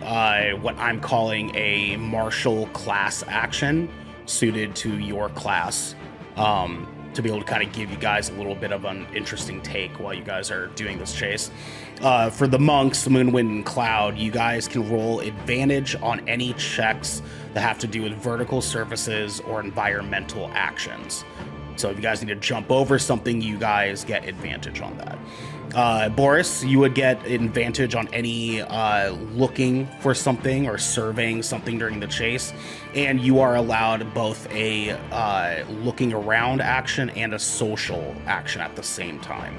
what I'm calling a martial class action suited to your class, to be able to kind of give you guys a little bit of an interesting take while you guys are doing this chase. For the monks, Moon, Wind, and Cloud, you guys can roll advantage on any checks that have to do with vertical surfaces or environmental actions. So if you guys need to jump over something, you guys get advantage on that. Boris, you would get advantage on any looking for something or surveying something during the chase, and you are allowed both a looking around action and a social action at the same time.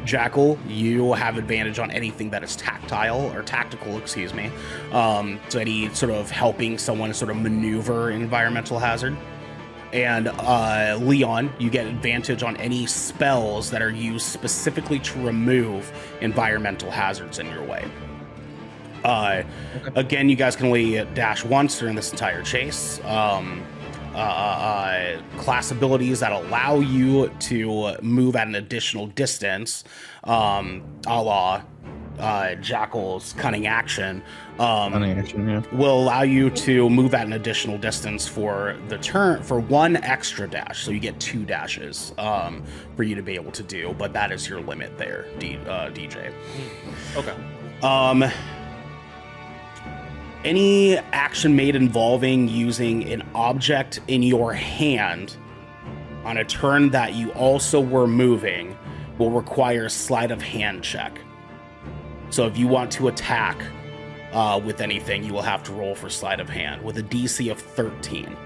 Jackal, you have advantage on anything that is tactile or tactical, excuse me. So any sort of helping someone sort of maneuver an environmental hazard. And Leon, you get advantage on any spells that are used specifically to remove environmental hazards in your way. Again, you guys can only dash once during this entire chase. Class abilities that allow you to move at an additional distance, a la Jackal's Cunning Action, will allow you to move at an additional distance for the turn for one extra dash. So you get 2 dashes for you to be able to do, but that is your limit there, DJ. Okay. Any action made involving using an object in your hand on a turn that you also were moving will require a sleight of hand check. So if you want to attack with anything, you will have to roll for sleight of hand with a DC of 13.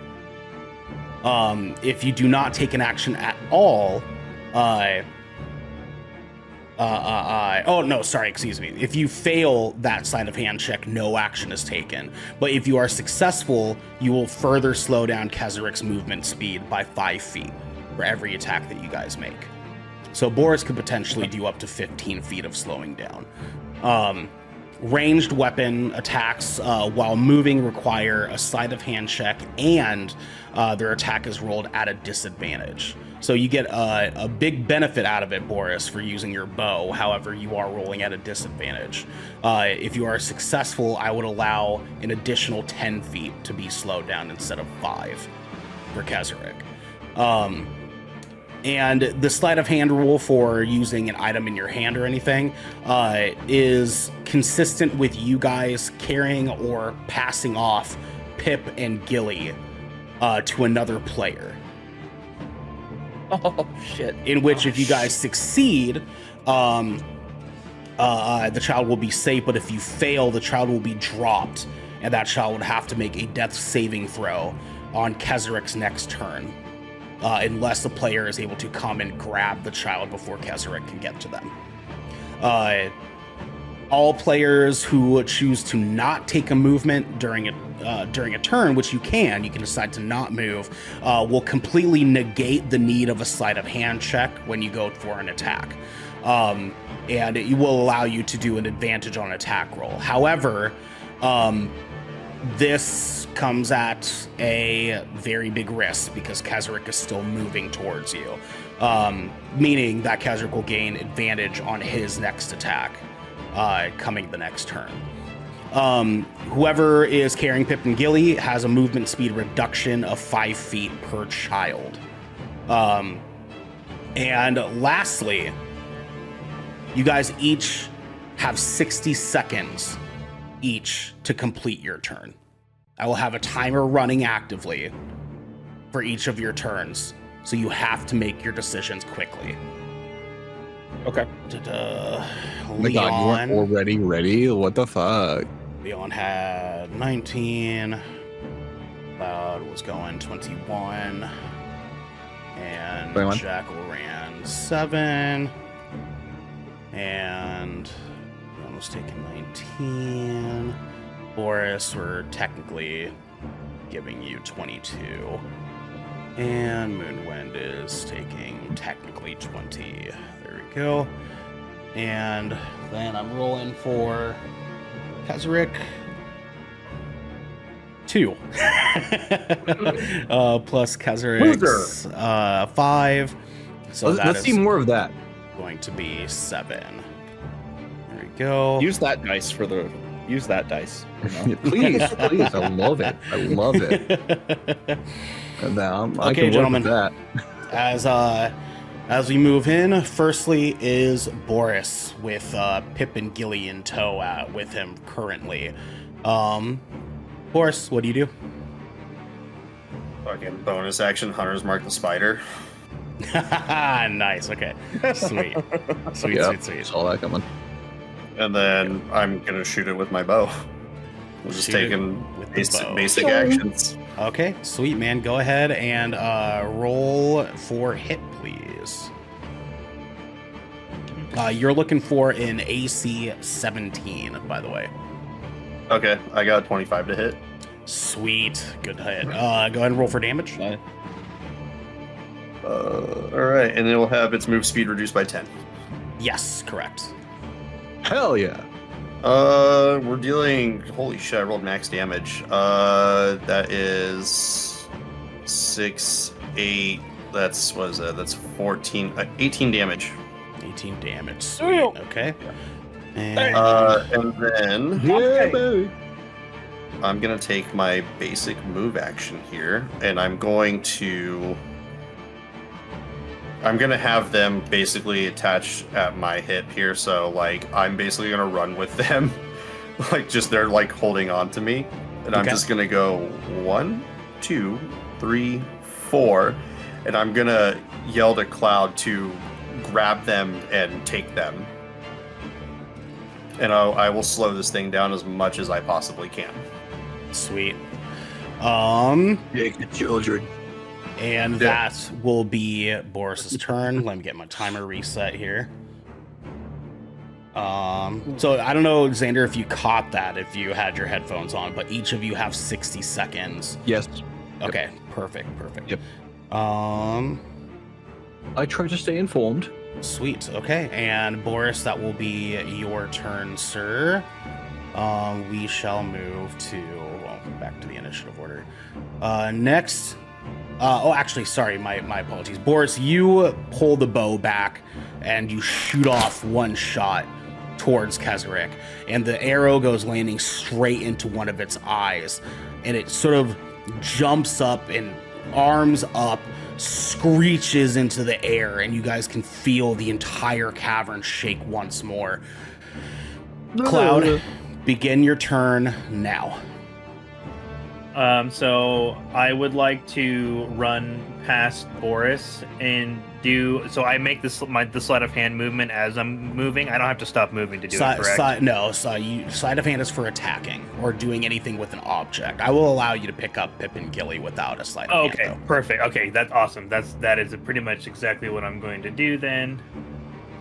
If you do not take an action at all, if you fail that sleight of hand check, no action is taken. But if you are successful, you will further slow down Kezarik's movement speed by 5 feet for every attack that you guys make. So Boris could potentially do up to 15 feet of slowing down. Ranged weapon attacks while moving require a sleight of hand check, and their attack is rolled at a disadvantage. So you get a big benefit out of it, Boris, for using your bow. However, you are rolling at a disadvantage. If you are successful, I would allow an additional 10 feet to be slowed down instead of 5 for Kezarik. And the sleight of hand rule for using an item in your hand or anything is consistent with you guys carrying or passing off Pip and Gilly to another player. Oh, shit. In which, if you guys succeed, the child will be safe, but if you fail, the child will be dropped, and that child would have to make a death saving throw on Kezarik's next turn, unless the player is able to come and grab the child before Kezarik can get to them. All players who choose to not take a movement during a turn, which you can decide to not move, will completely negate the need of a sleight of hand check when you go for an attack. And it will allow you to do an advantage on attack roll. However, this comes at a very big risk because Kezarik is still moving towards you, meaning that Kezarik will gain advantage on his next attack coming the next turn. Whoever is carrying Pip and Gilly has a movement speed reduction of 5 feet per child. And lastly, you guys each have 60 seconds each to complete your turn. I will have a timer running actively for each of your turns, so you have to make your decisions quickly. Okay. Leon, you weren't already ready? What the fuck? Leon had 19. Cloud was going 21. And 21. Jackal ran 7. And Leon was taking 19. Boris, we're technically giving you 22. And Moonwind is taking technically 20. There we go. And then I'm rolling for Kezarik 2. Plus Kezarik's 5. So let's see more of that. Going to be 7. go. Use that dice for the. Use that dice. You know? Please, please. I love it. I love it. And now I Okay, can gentlemen. work with that. As we move in, firstly is Boris with Pip and Gilly in tow with him currently. Boris, what do you do? Fucking bonus action, Hunter's Mark the Spider. Nice. Okay. Sweet. Sweet. Yeah, Sweet. Sweet. saw that coming. And then I'm gonna shoot it with my bow. We're just Shoot it taking with the bow. basic actions. Okay. Sweet, man. Go ahead and roll for hit, please. You're looking for an AC 17, by the way. Okay, I got 25 to hit. Sweet. Good hit. Go ahead and roll for damage. Alright, and it will have its move speed reduced by 10. Yes, correct. Hell yeah. We're dealing. Holy shit! I rolled max damage. That is 6, 8. That's what is that? That's 14, 18 damage. 18 damage. Sweet. Okay. And And then Yeah, baby. I'm gonna take my basic move action here, and I'm gonna have them basically attached at my hip here, so like I'm basically gonna run with them, like just they're like holding on to me, and I'm Okay. just gonna go 1, 2, 3, 4, and I'm gonna yell to Cloud to grab them and take them, and I will slow this thing down as much as I possibly can. sweet. Take the children. And Yeah. that will be Boris's turn. Let me get my timer reset here. So I don't know, Xander, if you caught that, if you had your headphones on, but each of you have 60 seconds. Yes. Okay, perfect. Yep. Um, I try to stay informed. sweet. Okay, and Boris, that will be your turn, sir. We shall move to back to the initiative order. Next. Actually, sorry, my apologies. Boris, you pull the bow back and you shoot off one shot towards Kezarek, and the arrow goes landing straight into one of its eyes, and it sort of jumps up and arms up, screeches into the air, and you guys can feel the entire cavern shake once more. Cloud, begin your turn now. So I would like to run past Boris and do. So I make this the sleight of hand movement as I'm moving. I don't have to stop moving to do it, correct? Sleight of hand is for attacking or doing anything with an object. I will allow you to pick up Pip and Gilly without a sleight of hand. Okay, perfect. Okay, that's awesome. That is pretty much exactly what I'm going to do then.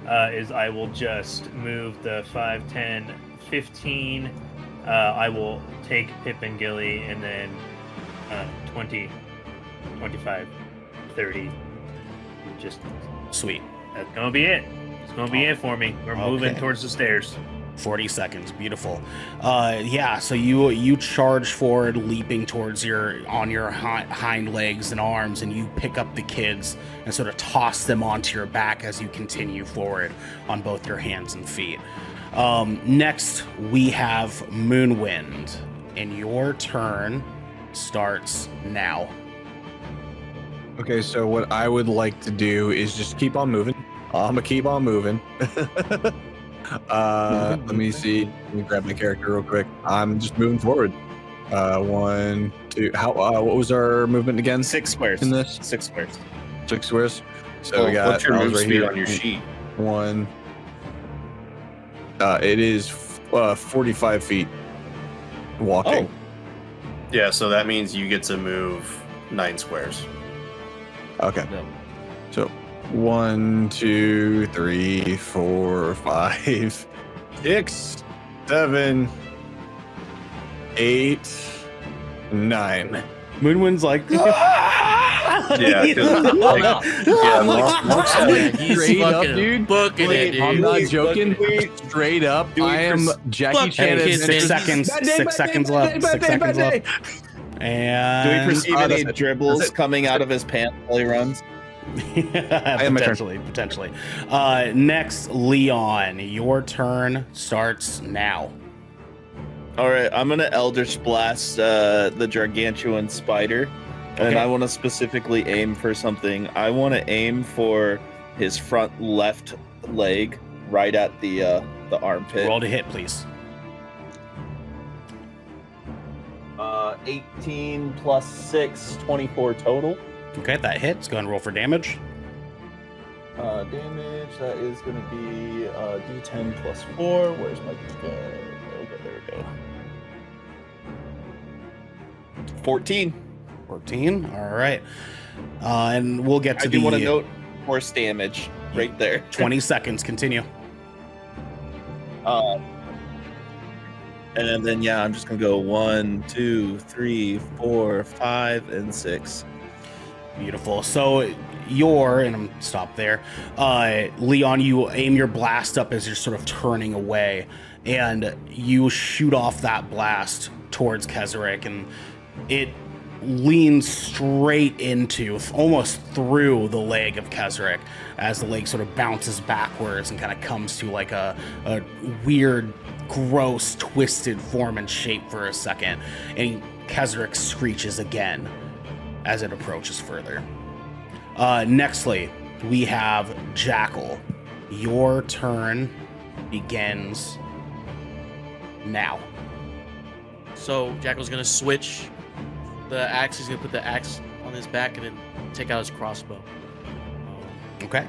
Is I will just move the 5, 10, 15. I will take Pip and Gilly, and then 20, 25, 30. Just Sweet. that's gonna be it. It's gonna be it for me. We're moving Okay. towards the stairs. 40 seconds. Beautiful. So you charge forward, leaping towards your hind legs and arms, and you pick up the kids and sort of toss them onto your back as you continue forward on both your hands and feet. Next, we have Moonwind, and your turn starts now. Okay, so what I would like to do is just keep on moving. I'm gonna keep on moving. Let me see. Let me grab my character real quick. I'm just moving forward. 1, 2. What was our movement again? 6 squares. In this? 6 squares. 6 squares. So we got. What's your I was move right speed here. on your sheet? 1. It is 45 feet walking. Yeah, so that means you get to move 9 squares. Okay. No. So 1, 2, 3, 4, 5, 6, 7, 8, 9. Moonwind's like, Yeah, He's Straight up, fucking dude. booking it, dude. I'm not joking. Straight up, I am Jackie fuck Chan. hey, Hey, kids, 6 man. seconds. 6 seconds left. 6 seconds left. Do we And perceive that's any it. dribbles That's it. coming out of his pants while he runs? Potentially. Next, Leon, your turn starts now. All right, I'm gonna Eldritch Blast the gargantuan spider, and I want to specifically aim for something. I want to aim for his front left leg, right at the armpit. Roll to hit, please. 18 plus 6, 24 total. Okay, that hits. Go ahead and roll for damage. Damage, that is going to be D10 plus 4. Where's my D10? Okay, there we go. 14. 14. All right. And we'll get to I do want to note force damage right there. 20 seconds. Continue. And then, yeah, I'm just going to go 1, 2, 3, 4, 5, and 6. Beautiful. So and I'm stop there. Leon, you aim your blast up as you're sort of turning away, and you shoot off that blast towards Kezarek, and it leans straight into, almost through the leg of Kezarek as the leg sort of bounces backwards and kind of comes to like a weird, gross, twisted form and shape for a second. And Kezarek screeches again as it approaches further. Nextly, we have Jackal. Your turn begins now. So Jackal's gonna switch the axe. He's gonna put the axe on his back and then take out his crossbow. Okay.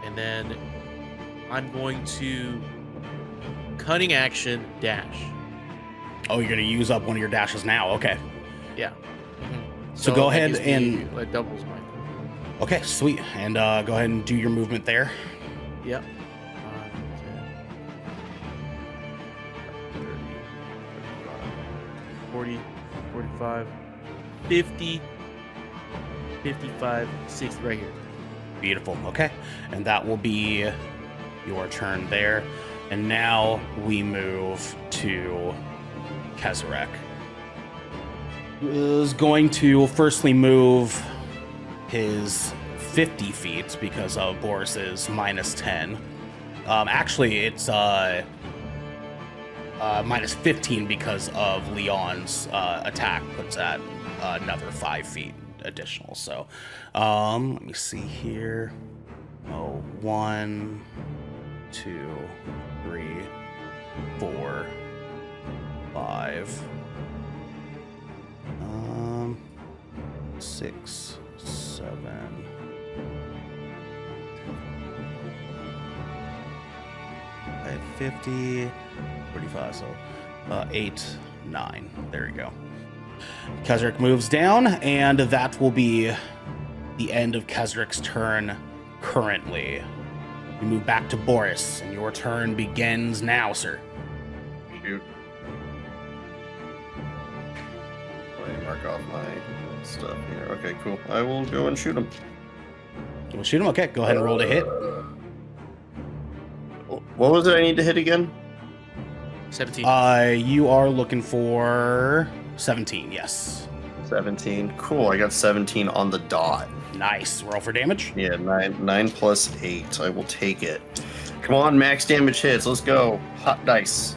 And then I'm going to cunning action dash. Oh, you're gonna use up one of your dashes now. Okay. Yeah. So go that ahead gives me, and like doubles my. Okay, sweet. And go ahead and do your movement there. Yep. 40, 45, 50, 55, 60 right here. Beautiful. Okay. And that will be your turn there. And now we move to Kezarek. Is going to firstly move his 50 feet because of Boris's minus 10. Actually, it's minus 15 because of Leon's attack puts at another 5 feet additional. So let me see here. 1, 2, 3, 4, 5, 6, 7, 50, 45, so 8, 9. There you go. Kezarek moves down, and that will be the end of Kezarek's turn currently. We move back to Boris, and your turn begins now, sir. Shoot. Let me mark off my stuff here. Okay, cool. I will go and shoot him. We'll shoot him? Okay, go ahead and roll to hit. What was it I need to hit again? 17. You are looking for 17, yes. 17. Cool, I got 17 on the dot. Nice. Roll for damage. Yeah, 9 plus 8. I will take it. Come on, max damage hits. Let's go. Hot dice.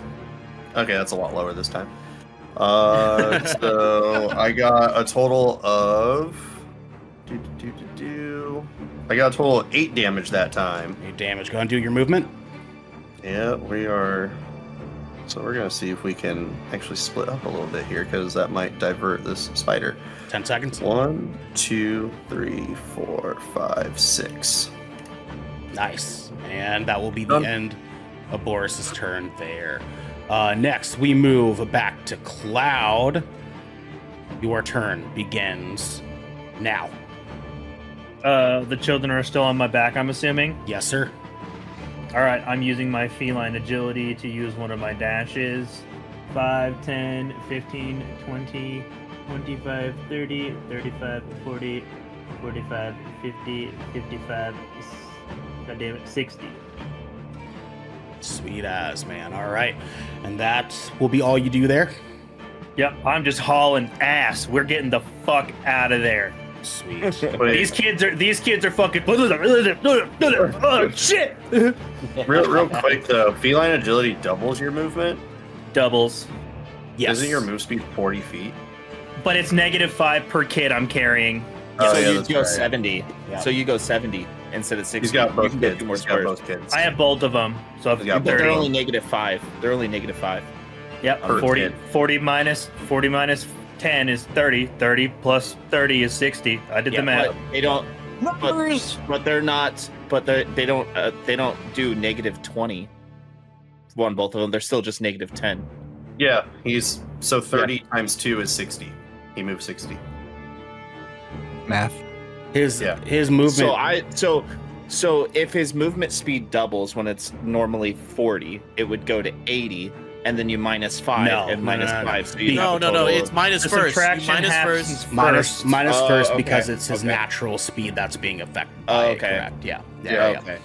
Okay, that's a lot lower this time. So I got a total of... I got a total of 8 damage that time. 8 damage. Go ahead and do your movement. Yeah, we are... So we're going to see if we can actually split up a little bit here, because that might divert this spider. 10 seconds. 1, 2, 3, 4, 5, 6. Nice. And that will be the end of Boris's turn there. Next, we move back to Cloud. Your turn begins now. The children are still on my back, I'm assuming? Yes, sir. All right, I'm using my feline agility to use one of my dashes. 5, 10, 15, 20, 25, 30, 35, 40, 45, 50, 55, God damn it, 60. Sweet as, man. All right. And that will be all you do there? Yep, I'm just hauling ass. We're getting the fuck out of there. Sweet. These kids are fucking. Oh shit! Real quick though, feline agility doubles your movement. Doubles, Yes. Isn't your move speed 40 feet? but it's -5 per kid I'm carrying. so yeah, you that's go right. 70. Yeah. So you go 70 instead of 60. He's got You both can get kids. 2 more He's got squares. both kids. I have both of them, so He's got I'm But they're 30. only -5. They're only -5. Yep, per 40, kid. 40 minus 10 is 30. 30 plus 30 is 60. I did the math. But they don't. Numbers. But they're not. But they don't. They don't do -20 on both of them. They're still just -10. Yeah, he's so 30 times 2 is 60. He moves 60. Math. His Yeah. his movement. So if his movement speed doubles when it's normally 40, it would go to 80, and then you -5 No, and no, no, minus no, no. 5. So you No, no, no. It's minus The first. You subtraction minus happens first. minus Oh, first okay, because it's his okay. natural speed that's being affected Oh, by it, okay. correct. Yeah. Okay.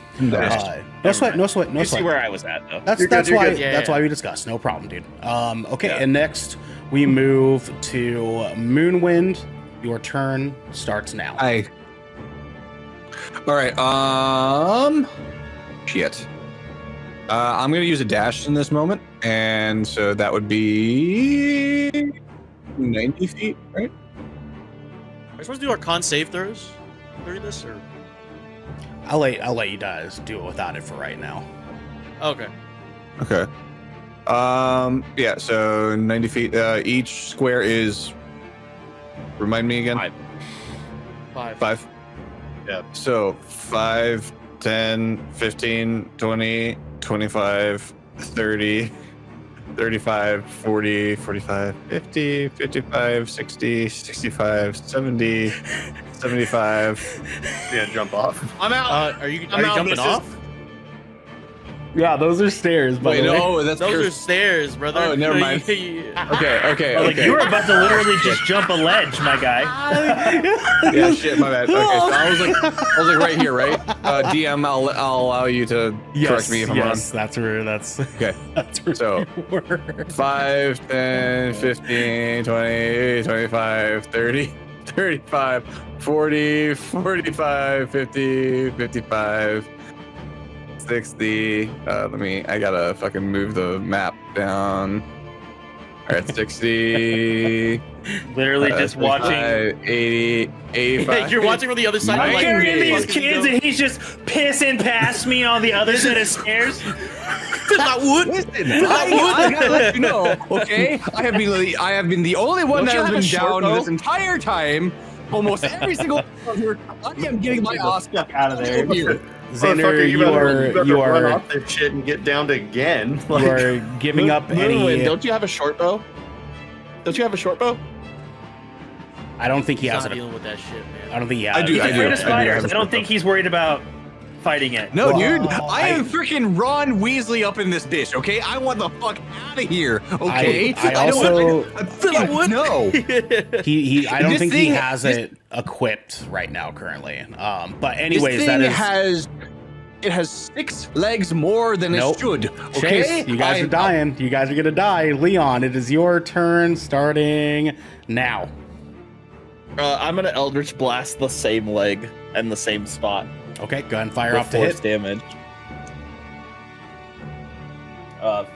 No sweat, no sweat, no You see sweat. where I was at though. That's You're good, that's you're why good. Yeah, that's yeah. why we discussed. No problem, dude. Okay, Yeah. and next we move to Moonwind. Your turn starts now. All right. Shit. I'm gonna use a dash in this moment, and so that would be 90 feet, right? Are we supposed to do our con save throws during this, or? I'll let you guys do it without it for right now. Okay. Okay. Yeah. So 90 feet. Each square is. Remind me again. 5. 5. Yeah. So 5, 10, 15, 20, 25, 30, 35, 40, 45, 50, 55, 60, 65, 70, 75. Yeah, jump off. I'm out. Are you I'm out, jumping bitches. off? Yeah, those are stairs. Wait, no, that's Those are stairs, brother. Oh, never mind. Okay. Like you were about to literally just jump a ledge, my guy. Yeah, shit, my bad. Okay, so I was like right here, right? DM, I'll allow you to correct me if I'm wrong. That's where that's Okay. that's where So, you were. 5, 10, 15, 20, 25, 30, 35, 40, 45, 50, 55, 60. I gotta fucking move the map down. All right, 60. Literally just watching. 80, 85. You're watching from the other side. I'm like, carrying where the these fuck is he kids going? and he's just pissing past me on the other set of stairs. Not wood. Listen, I gotta let you know, okay? I have been the only one Don't you that have has a been short down bow? this entire time. Almost every single one here. I am getting my ass out of there. here. Xander, Motherfucker, you better run are off this shit and get down to again. you are giving up Moonwind, any. don't you have a short bow? Don't you have a short bow? I don't think he He's has not it. dealing with that shit, man. I don't think he has. I do, He's I afraid do. of spiders. I I don't think he's worried about fighting it. No, Well, dude, I am freaking Ron Weasley up in this bitch, okay? I want the fuck out of here, okay? I don't also- want no. He I don't This think he thing- has this- it equipped right now currently. But This anyways, thing that is it has 6 legs more than Nope. it should. Okay, Chase, you guys are dying. You guys are gonna die. Leon, it is your turn starting now. I'm gonna Eldritch Blast the same leg and the same spot. Okay, go ahead and fire with off to force hit. damage.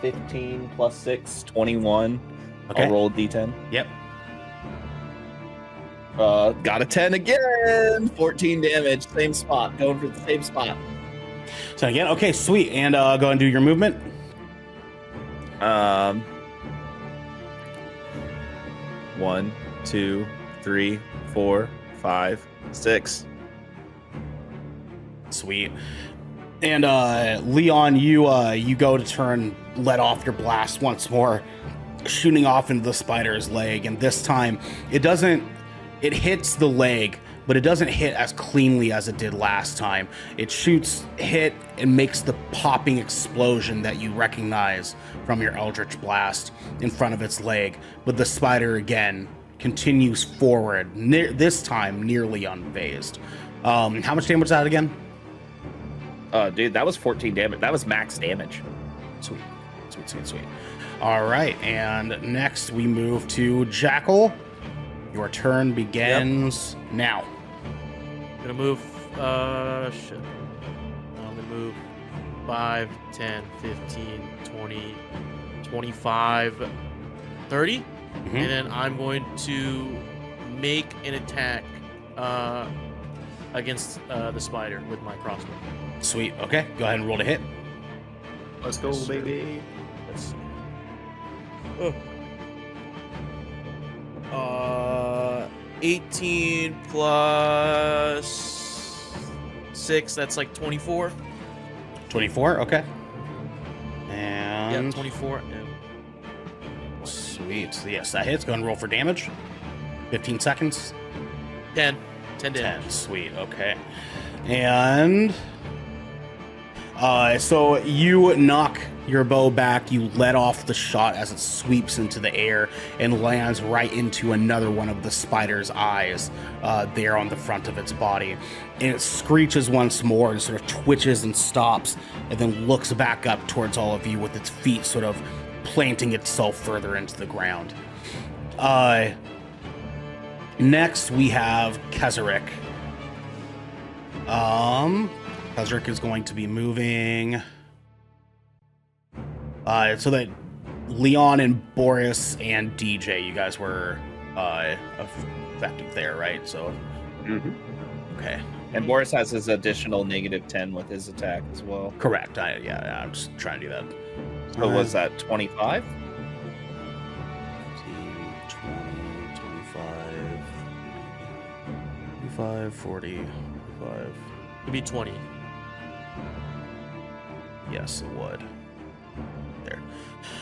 15 plus 6, 21. Okay. I'll roll a d10. Yep. Got a 10 again. 14 damage. Same spot. Going for the same spot. So again, okay, sweet. And go ahead and do your movement. 1, 2, 3, 4, 5, 6. Sweet. And Leon, you go to turn, let off your blast once more, shooting off into the spider's leg, and this time it hits the leg, but it doesn't hit as cleanly as it did last time. It hit and makes the popping explosion that you recognize from your Eldritch Blast in front of its leg, but the spider again continues forward, this time nearly unfazed. How much damage is that again? Dude, that was 14 damage. That was max damage. Sweet. All right, and next we move to Jackal. Your turn begins now. Gonna move, shit. I'm gonna move 5, 10, 15, 20, 25, 30. And then I'm going to make an attack against the spider with my crossbow. Sweet. Okay, go ahead and roll to hit. Let's go, baby. Let's see. 18 plus 6, that's like 24. 24, okay. Yeah, And 24. sweet. So yes, that hits. Go ahead and roll for damage. 15 seconds. 10 damage. 10. Sweet. Okay. And so you knock your bow back, you let off the shot as it sweeps into the air and lands right into another one of the spider's eyes there on the front of its body. And it screeches once more and sort of twitches and stops and then looks back up towards all of you with its feet sort of planting itself further into the ground. Next we have Kezarick. Kezarick is going to be moving so that Leon and Boris and DJ, you guys were effective there, right? So okay. And Boris has his additional -10 with his attack as well. Correct. I'm just trying to do that. So was that 25? 15, 20, 25, 40, 45. It'd be 20. Yes, it would. There.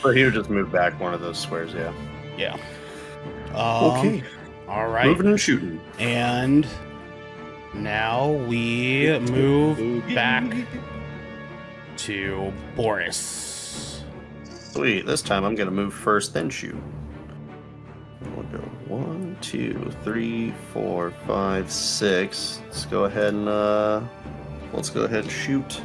Or he would just move back one of those squares, yeah. Yeah. Okay. All right. Moving and shooting. And now we move back to Boris. Sweet. This time I'm going to move first, then shoot. We'll go 1, 2, 3, 4, 5, 6. Let's go ahead and shoot.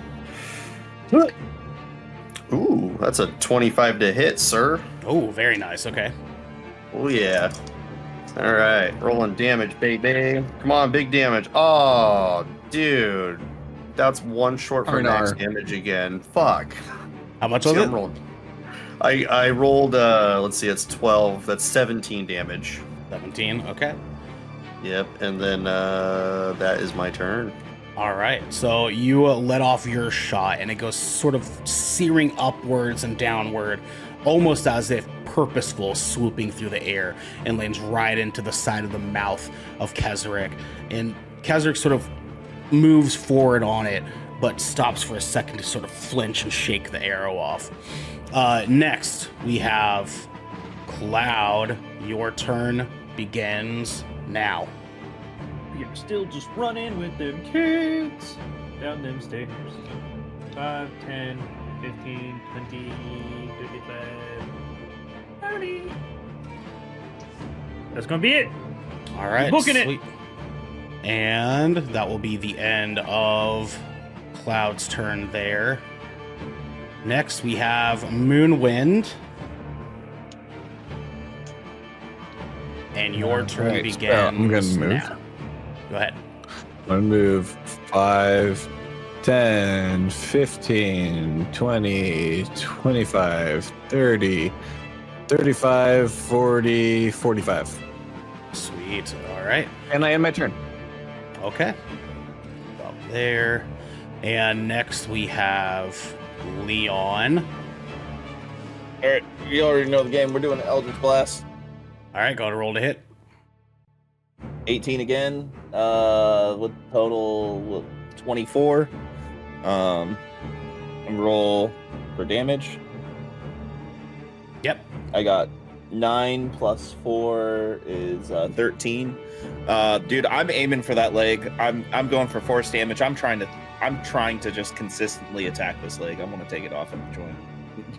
Ooh, that's a 25 to hit, sir. Oh, very nice. Okay. Oh yeah. All right, rolling damage, baby. Come on, big damage. Oh, dude, that's one short for max damage again. Fuck. How much was it? I rolled. Let's see, it's 12. That's 17 damage. 17. Okay. Yep, and then that is my turn. All right, so you let off your shot, and it goes sort of searing upwards and downward, almost as if purposeful, swooping through the air, and lands right into the side of the mouth of Kezarick. And Kezarick sort of moves forward on it, but stops for a second to sort of flinch and shake the arrow off. Next, we have Cloud. Your turn begins now. You're still just running with them kids down them stairs. 5, 10, 15, 20, 35, 30. That's gonna be it. All right, booking sweet. And that will be the end of Cloud's turn there. Next, we have Moonwind. And your turn begins. I'm gonna move. Now. Go ahead. I'm gonna move 5, 10, 15, 20, 25, 30, 35, 40, 45. Sweet. All right. And I end my turn. Okay. Up there. And next we have Leon. All right, you already know the game. We're doing an Eldritch Blast. All right, go to roll to hit. 18 again, with total 24. And roll for damage. Yep. I got 9 plus 4 is 13. Dude, I'm aiming for that leg. I'm going for force damage. I'm trying to just consistently attack this leg. I'm gonna take it off at the joint.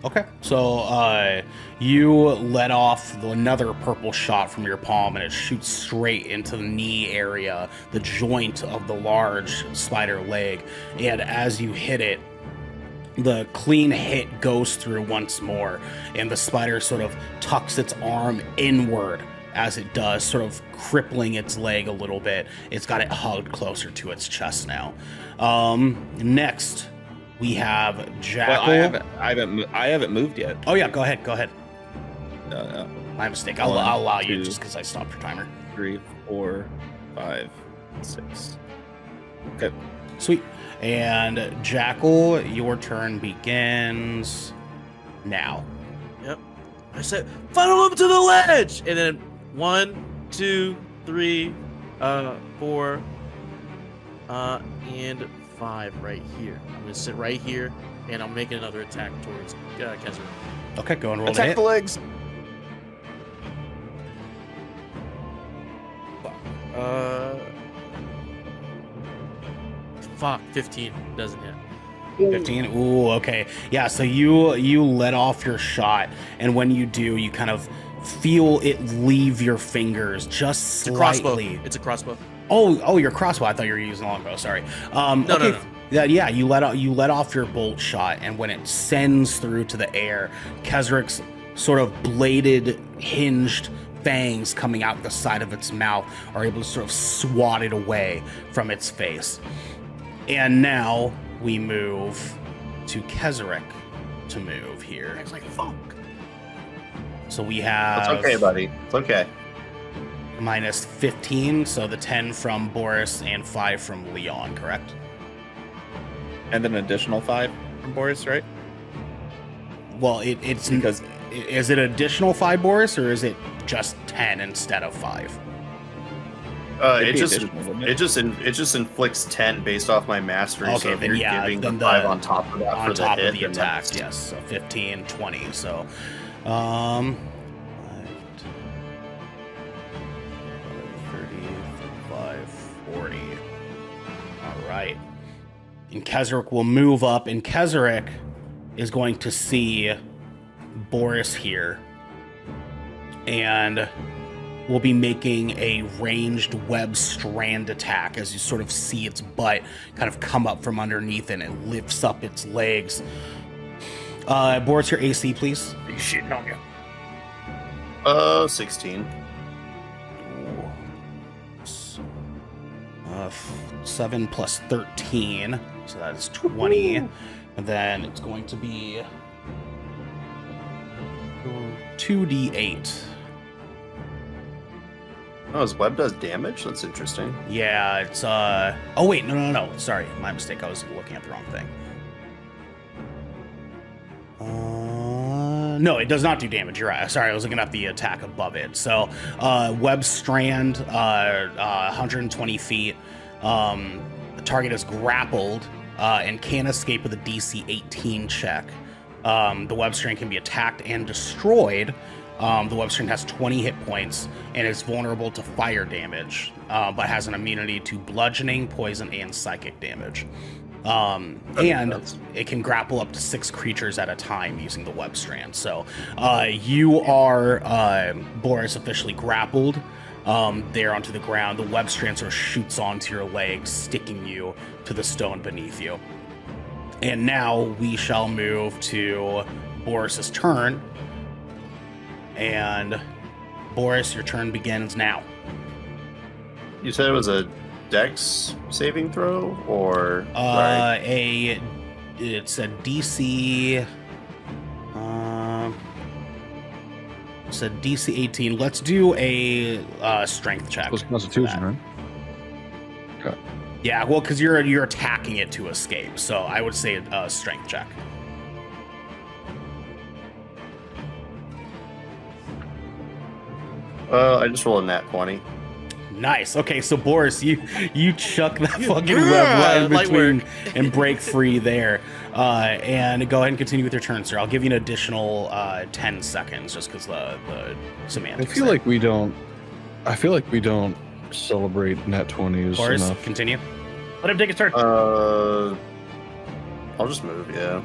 Okay, so you let off another purple shot from your palm, and it shoots straight into the knee area, the joint of the large spider leg. And as you hit it, the clean hit goes through once more, and the spider sort of tucks its arm inward as it does, sort of crippling its leg a little bit. It's got it hugged closer to its chest now. Next, we have Jackal. Well, I haven't moved yet. Oh yeah, go ahead. No. My mistake. I'll allow you just because I stopped your timer. 3, 4, 5, 6. Okay. Sweet. And Jackal, your turn begins now. Yep. I said, funnel him to the ledge! And then 1, 2, 3, 4, and 5 right here. I'm going to sit right here, and I'm making another attack towards Kezra. Okay, go and roll to Attack hit. the legs. Fuck, 15 doesn't hit. 15. Ooh, okay. Yeah, so you let off your shot, and when you do, you kind of feel it leave your fingers just It's slightly. It's a crossbow. Oh, your crossbow. I thought you were using a longbow. Sorry. No. Yeah, you let off your bolt shot, and when it sends through to the air, Kezric's sort of bladed, hinged fangs coming out the side of its mouth are able to sort of swat it away from its face. And now we move to Kezric to move here. It's like, fuck. So we have... It's okay, buddy. It's okay. minus 15, so the 10 from Boris and 5 from Leon, correct? And an additional 5 from Boris, right? Well, it's Because is it additional 5, Boris, or is it just 10 instead of 5? it'd be additional, wouldn't It just inflicts 10 based off my mastery. Okay, so if then you're yeah, giving then the 5 on top of that on for top the hit, of the then attack, that's- yes. So 15, 20. So, 5, 30, 35, 40. All right. And Kezric will move up, and Kezric is going to see Boris here, and will be making a ranged web strand attack as you sort of see its butt kind of come up from underneath it, and it lifts up its legs. Boris, your AC, please. He's shitting on you. 16. 7 plus 13, so that is 20. And then it's going to be 2d8. Oh, his web does damage? That's interesting. Yeah, it's oh wait, no. Sorry, my mistake. I was looking at the wrong thing. No, it does not do damage. You're right. Sorry, I was looking at the attack above it. So, web strand, 120 feet. The target is grappled and can escape with a DC 18 check. The web strand can be attacked and destroyed. The web strand has 20 hit points and is vulnerable to fire damage, but has an immunity to bludgeoning, poison, and psychic damage. And it can grapple up to 6 creatures at a time using the web strand. So you are, Boris, officially grappled there onto the ground. The web strand sort of shoots onto your legs, sticking you to the stone beneath you. And now we shall move to Boris's turn. And Boris, your turn begins now. You said it was a Dex saving throw, or it's a DC. It's a DC 18. Let's do a strength check. It was Constitution, right? Okay. Yeah, well, because you're attacking it to escape, so I would say a strength check. I just rolled a nat 20. Nice. Okay, so Boris, you chuck that fucking web right in light between work. and break free there. And go ahead and continue with your turn, sir. I'll give you an additional 10 seconds just because the semantics. I feel like we don't celebrate nat 20s Boris, enough. continue. Let him take his turn. I'll just move, yeah.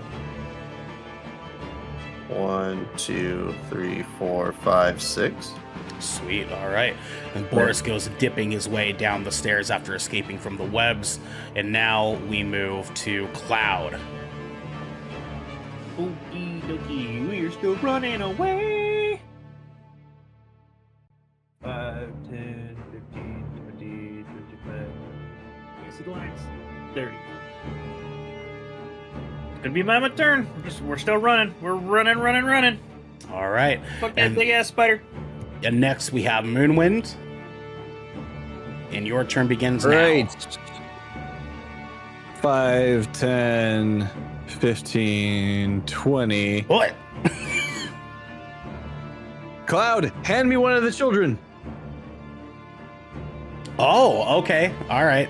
1, 2, 3, 4, 5, 6. Sweet. All right. And Boris goes dipping his way down the stairs after escaping from the webs. And now we move to Cloud. Okie dokie, we're still running away. 10, 15, 20, 25. You see the lines? 30. It's gonna be my turn. We're still running. We're running. All right. Fuck that big ass spider. And next we have Moonwind. And your turn begins Right. now. 5, 10, 15, 20. What? Cloud, hand me one of the children. Oh, okay. All right.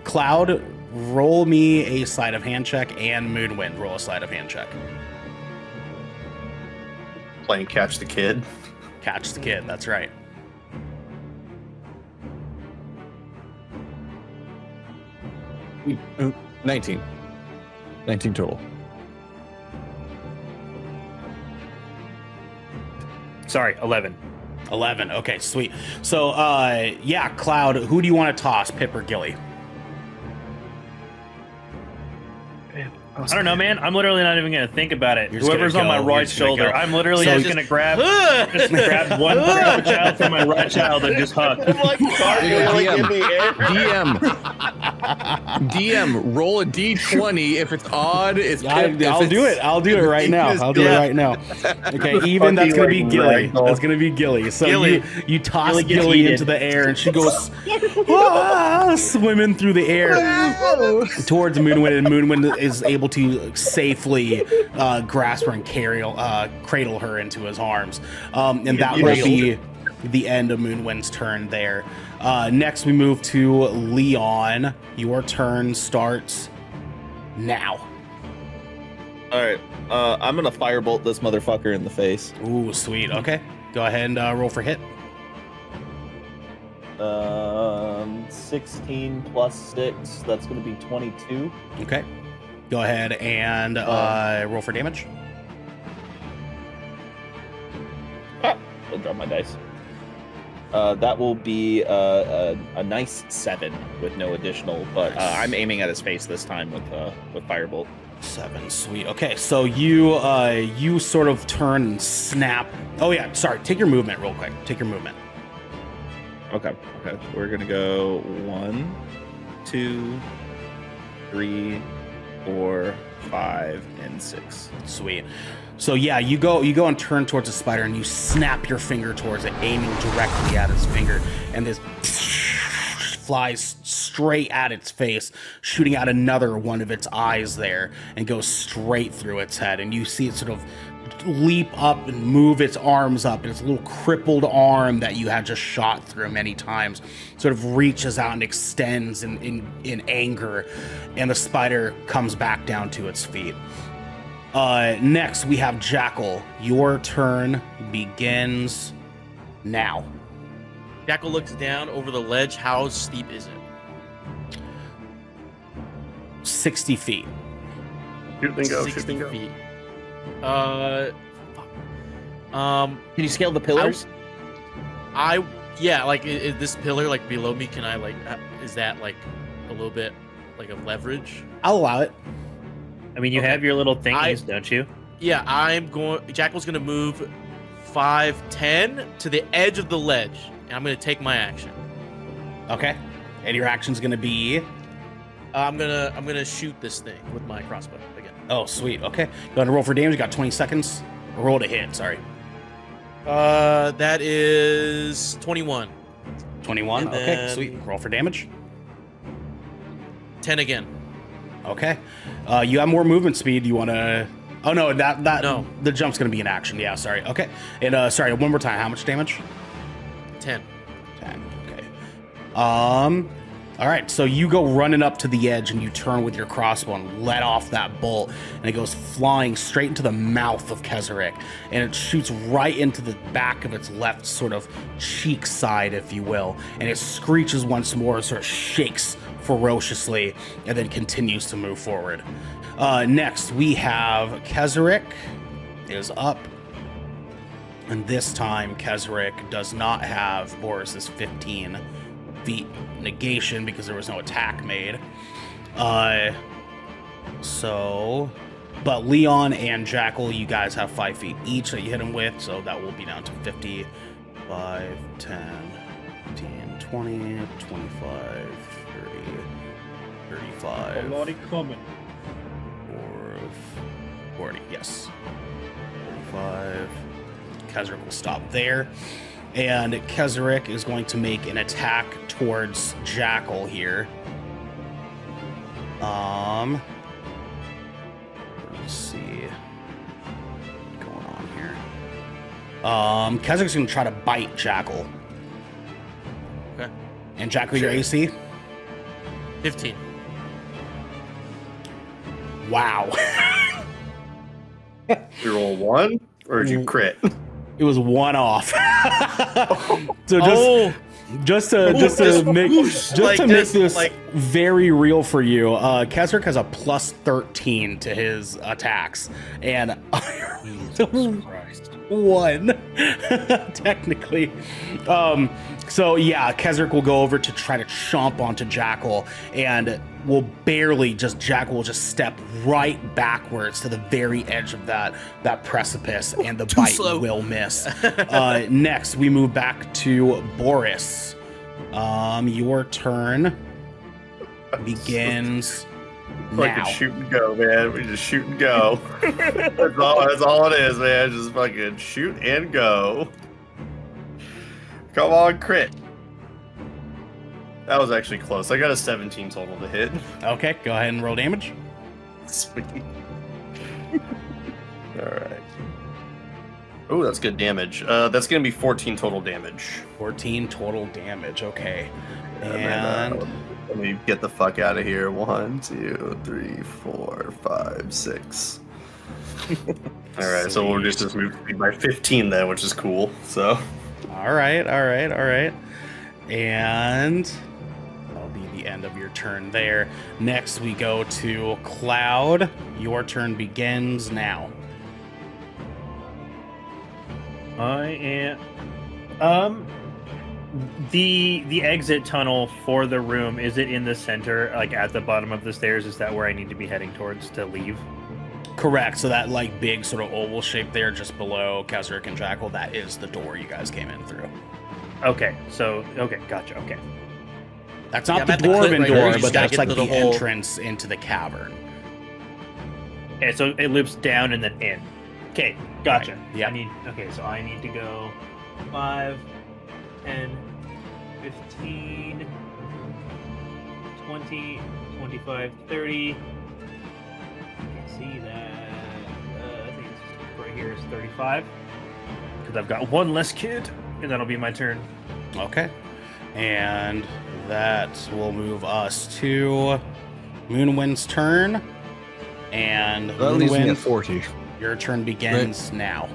Cloud, roll me a sleight of hand check, and Moonwind, roll a sleight of hand check. Playing catch the kid. Catch the kid. That's right. Mm, 19. 19 total. Sorry, 11. 11. Okay, sweet. So, yeah, Cloud, who do you want to toss, Pip or Gilly? I don't know, man. I'm literally not even gonna think about it. You're just Whoever's gonna on my go. You're right just gonna shoulder, go. I'm literally So just gonna grab one child from my right child and just hug. I'm like gargoyling in the air. DM, roll a d20. If it's odd, it's Pip. I'll do it. I'll do it right now. I'll do it right now. Okay, even that's gonna be Gilly. That's gonna be Gilly. So Gilly. you toss Gilly gets Gilly heated. into the air, and she goes swimming through the air towards Moonwind, and Moonwind is able to safely grasp her and cradle her into his arms. And that will be the end of Moonwind's turn there. Next, we move to Leon. Your turn starts now. All right, I'm gonna firebolt this motherfucker in the face. Ooh, sweet. Okay, go ahead and roll for hit. 16 plus 6. That's gonna be 22. Okay, go ahead and roll for damage. I'll drop my dice. That will be a nice 7 with no additional, but Nice. I'm aiming at his face this time with firebolt. 7, sweet. Okay, so you sort of turn and snap. Oh yeah, sorry. Take your movement real quick. Take your movement. Okay. We're gonna go 1, 2, 3, 4, 5, and 6. Sweet. So yeah, you go and turn towards the spider, and you snap your finger towards it, aiming directly at its finger, and this flies straight at its face, shooting out another one of its eyes there, and goes straight through its head. And you see it sort of leap up and move its arms up, and its little crippled arm that you had just shot through many times sort of reaches out and extends in anger, and the spider comes back down to its feet. Next, we have Jackal. Your turn begins now. Jackal looks down over the ledge. How steep is it? 60 feet. Shoot then go. 60 Shoot then go. feet. Can you scale the pillars? Yeah, like is this pillar like below me? Can I like? Is that like a little bit like of leverage? I'll allow it. I mean, you have your little thingies, don't you? Yeah, Jackal's gonna move 5, 10 to the edge of the ledge, and I'm gonna take my action. Okay. And your action's gonna be. I'm gonna shoot this thing with my crossbow again. Oh, sweet. Okay. Go ahead and roll for damage. You got 20 seconds. Roll to hit. Sorry. That is 21. 21. And Okay. then- Sweet. Roll for damage. 10 again. Okay. You have more movement speed. You want to? Oh no, that No. The jump's gonna be an action. Yeah. Sorry. Okay. And sorry. One more time. How much damage? 10. 10. Okay. All right, so you go running up to the edge and you turn with your crossbow and let off that bolt, and it goes flying straight into the mouth of Kezarek, and it shoots right into the back of its left sort of cheek side, if you will, and it screeches once more and sort of shakes ferociously and then continues to move forward. Next, we have Kezarek is up, and this time Kezarek does not have Boris's 15 feet negation because there was no attack made. But Leon and Jackal, you guys have 5 feet each that you hit him with, so that will be down to 50 5, 10, 15, 20, 25, 30, 35. A lot coming. 40, yes. 35. Kezrick will stop there. And Kezrick is going to make an attack towards Jackal here. Let's see. What's going on here? Kezrick's gonna try to bite Jackal. Okay. And Jackal, your AC? 15. Wow. You roll 1, or did you crit? It was one off. So just to make this very real for you, Kezrick has a plus 13 to his attacks, and one technically. So yeah, Kezrick will go over to try to chomp onto Jackal, and Jackal will just step right backwards to the very edge of that precipice, and the bite will miss. Next, we move back to Boris. Your turn begins now. Fucking shoot and go, man. We just shoot and go. That's all it is, man. Just fucking shoot and go. Come on, crit. That was actually close. I got a 17 total to hit. Okay, go ahead and roll damage. Sweet. All right. Oh, that's good damage. That's going to be 14 total damage. 14 total damage. Okay. And let me get the fuck out of here. 1, 2, 3, 4, 5, 6. All right, so we'll just move by 15 then, which is cool. So. All right. And that'll be the end of your turn there. Next, we go to Cloud. Your turn begins now. I am. The exit tunnel for the room, is it in the center, like at the bottom of the stairs? Is that where I need to be heading towards to leave? Correct. So that like big sort of oval shape there just below Kezrick and Jackal, that is the door you guys came in through. Okay, gotcha, okay. That's not Yeah, the I'm at the cliff dwarven right here. You door, just but gotta that's get like to the the hole. entrance into the cavern. Okay, so it loops down and then in. Okay, gotcha. Right, yeah. So I need to go 5, 10, 15, 20, 25, 30. See that? I think it's right here is 35. Because I've got one less kid, and that'll be my turn. Okay. And that will move us to Moonwind's turn. And That leaves me at Moonwind, 40. your turn begins now.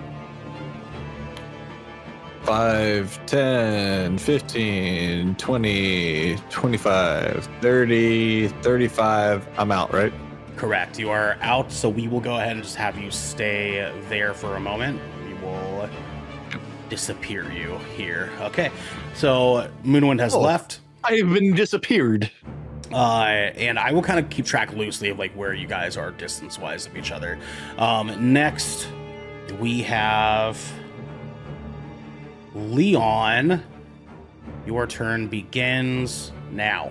5, 10, 15, 20, 25, 30, 35. I'm out, right? Correct. You are out, so we will go ahead and just have you stay there for a moment. We will disappear you here. Okay. So Moonwind has left. I've been disappeared. And I will kind of keep track loosely of like where you guys are distance-wise of each other. Next, we have Leon. Your turn begins now.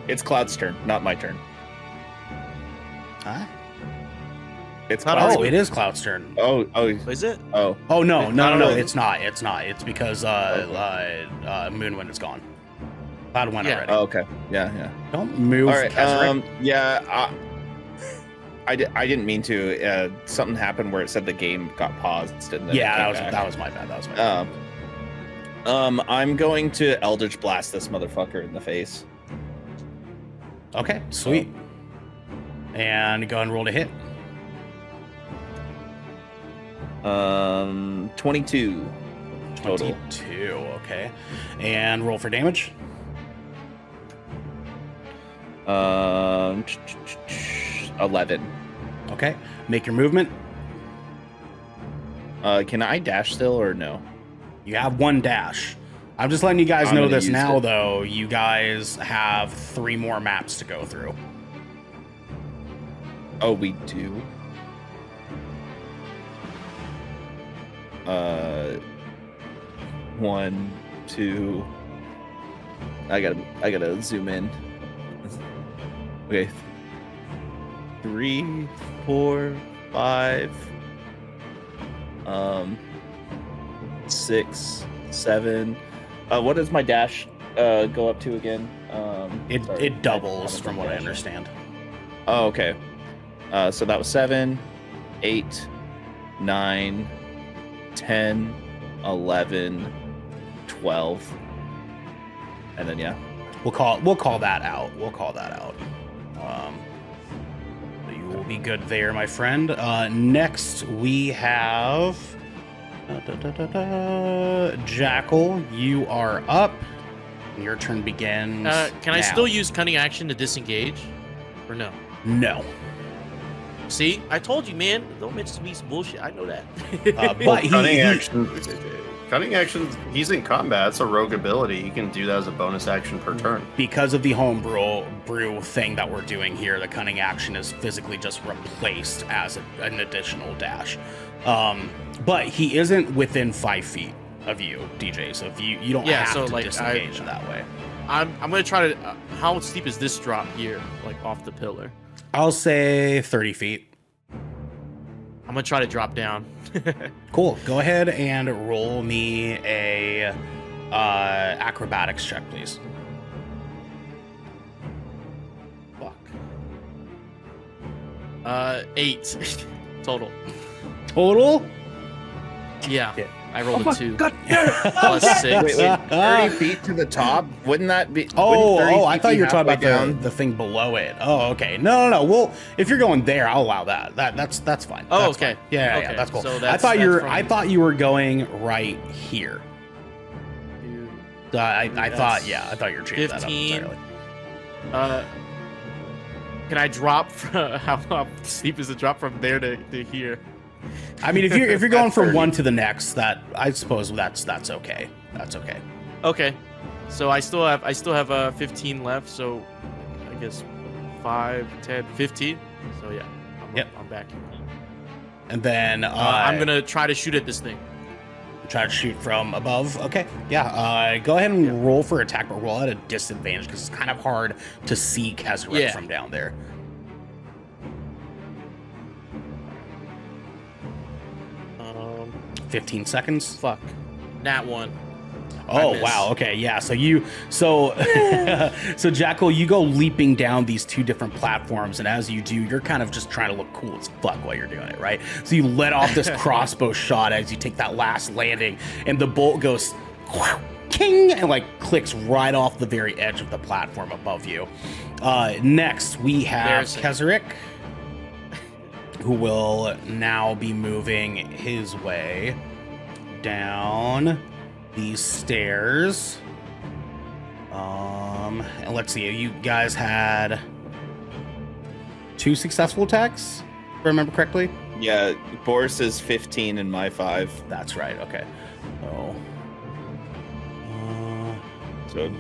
It's Cloud's turn, not my turn. Huh? It's Not Cloud's Oh, it is Cloud's turn. Oh, Is it? oh. Oh no, not no, really. it's not. It's not. It's because Moonwind is gone. Cloud went Yeah. already. Oh, okay. Yeah. Don't move. All right. Kezrick. Yeah. I didn't mean to. Something happened where it said the game got paused. And then Yeah, it came that was my bad. I'm going to Eldritch Blast this motherfucker in the face. Okay, sweet. And go ahead and roll to hit. 22 total. 22, okay. And roll for damage. 11. Okay. Make your movement. Can I dash still or no? You have one dash. I'm just letting you guys I'm know gonna this use now, it. though. You guys have 3 more maps to go through. Oh, we do. 1, 2. I gotta zoom in. Okay. 3, 4, 5. 6, 7. What does my dash go up to again? It doubles from what I understand. Oh, okay. So that was 7, 8, 9, 10, 11, 12. And then we'll call that out. You will be good there, my friend. Next we have Jackal. You are up. Your turn begins. Can I still use cunning action to disengage, or no? No. See, I told you, man. Don't mention me some bullshit. I know that. But cunning action. He's in combat. It's a rogue ability. You can do that as a bonus action per turn. Because of the homebrew thing that we're doing here, the cunning action is physically just replaced as an additional dash. But he isn't within 5 feet of you, DJ. So if you don't have to disengage that way. I'm gonna try to. How steep is this drop here, like off the pillar? I'll say 30 feet. I'm gonna try to drop down. Cool. Go ahead and roll me a acrobatics check, please. Fuck. 8 total. Total? Yeah. I rolled a 2. God. Plus 6. Wait, 30 feet to the top? Wouldn't that be? I thought you were talking about down? the thing below it. Oh, okay. No. Well, if you're going there, I'll allow that. That's fine. Oh, That's okay. fine. Yeah, Okay. that's cool. So I thought you were going right here. I thought you were changing 15. that up entirely. Can I drop from how steep is the drop from there to here? I mean, if you're going from one to the next, that I suppose that's okay. That's okay. Okay. So I still have 15 left. So I guess 5, 10, 15. So yeah. I'm back. And then I'm gonna try to shoot at this thing. Try to shoot from above. Okay. Yeah. Go ahead and roll for attack, but roll at a disadvantage because it's kind of hard to see Keswick from down there. 15 seconds. Fuck. Nat 1. Oh wow. Okay. Yeah. So so Jackal, you go leaping down these 2 different platforms, and as you do, you're kind of just trying to look cool as fuck while you're doing it, right? So you let off this crossbow shot as you take that last landing, and the bolt goes king and like clicks right off the very edge of the platform above you. Next, we have Keswick, who will now be moving his way down these stairs. And let's see, you guys had 2 successful attacks, if I remember correctly? Yeah, Boris is 15 and my 5. That's right, okay. So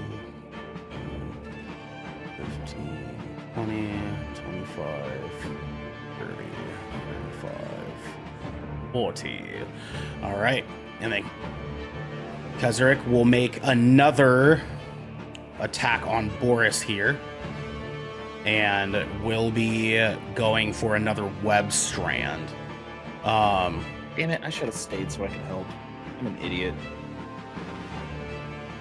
15, 20, 25, 30, 35, 40. All right, and then Keswick will make another attack on Boris here, and will be going for another web strand. Damn it! I should have stayed so I could help. I'm an idiot.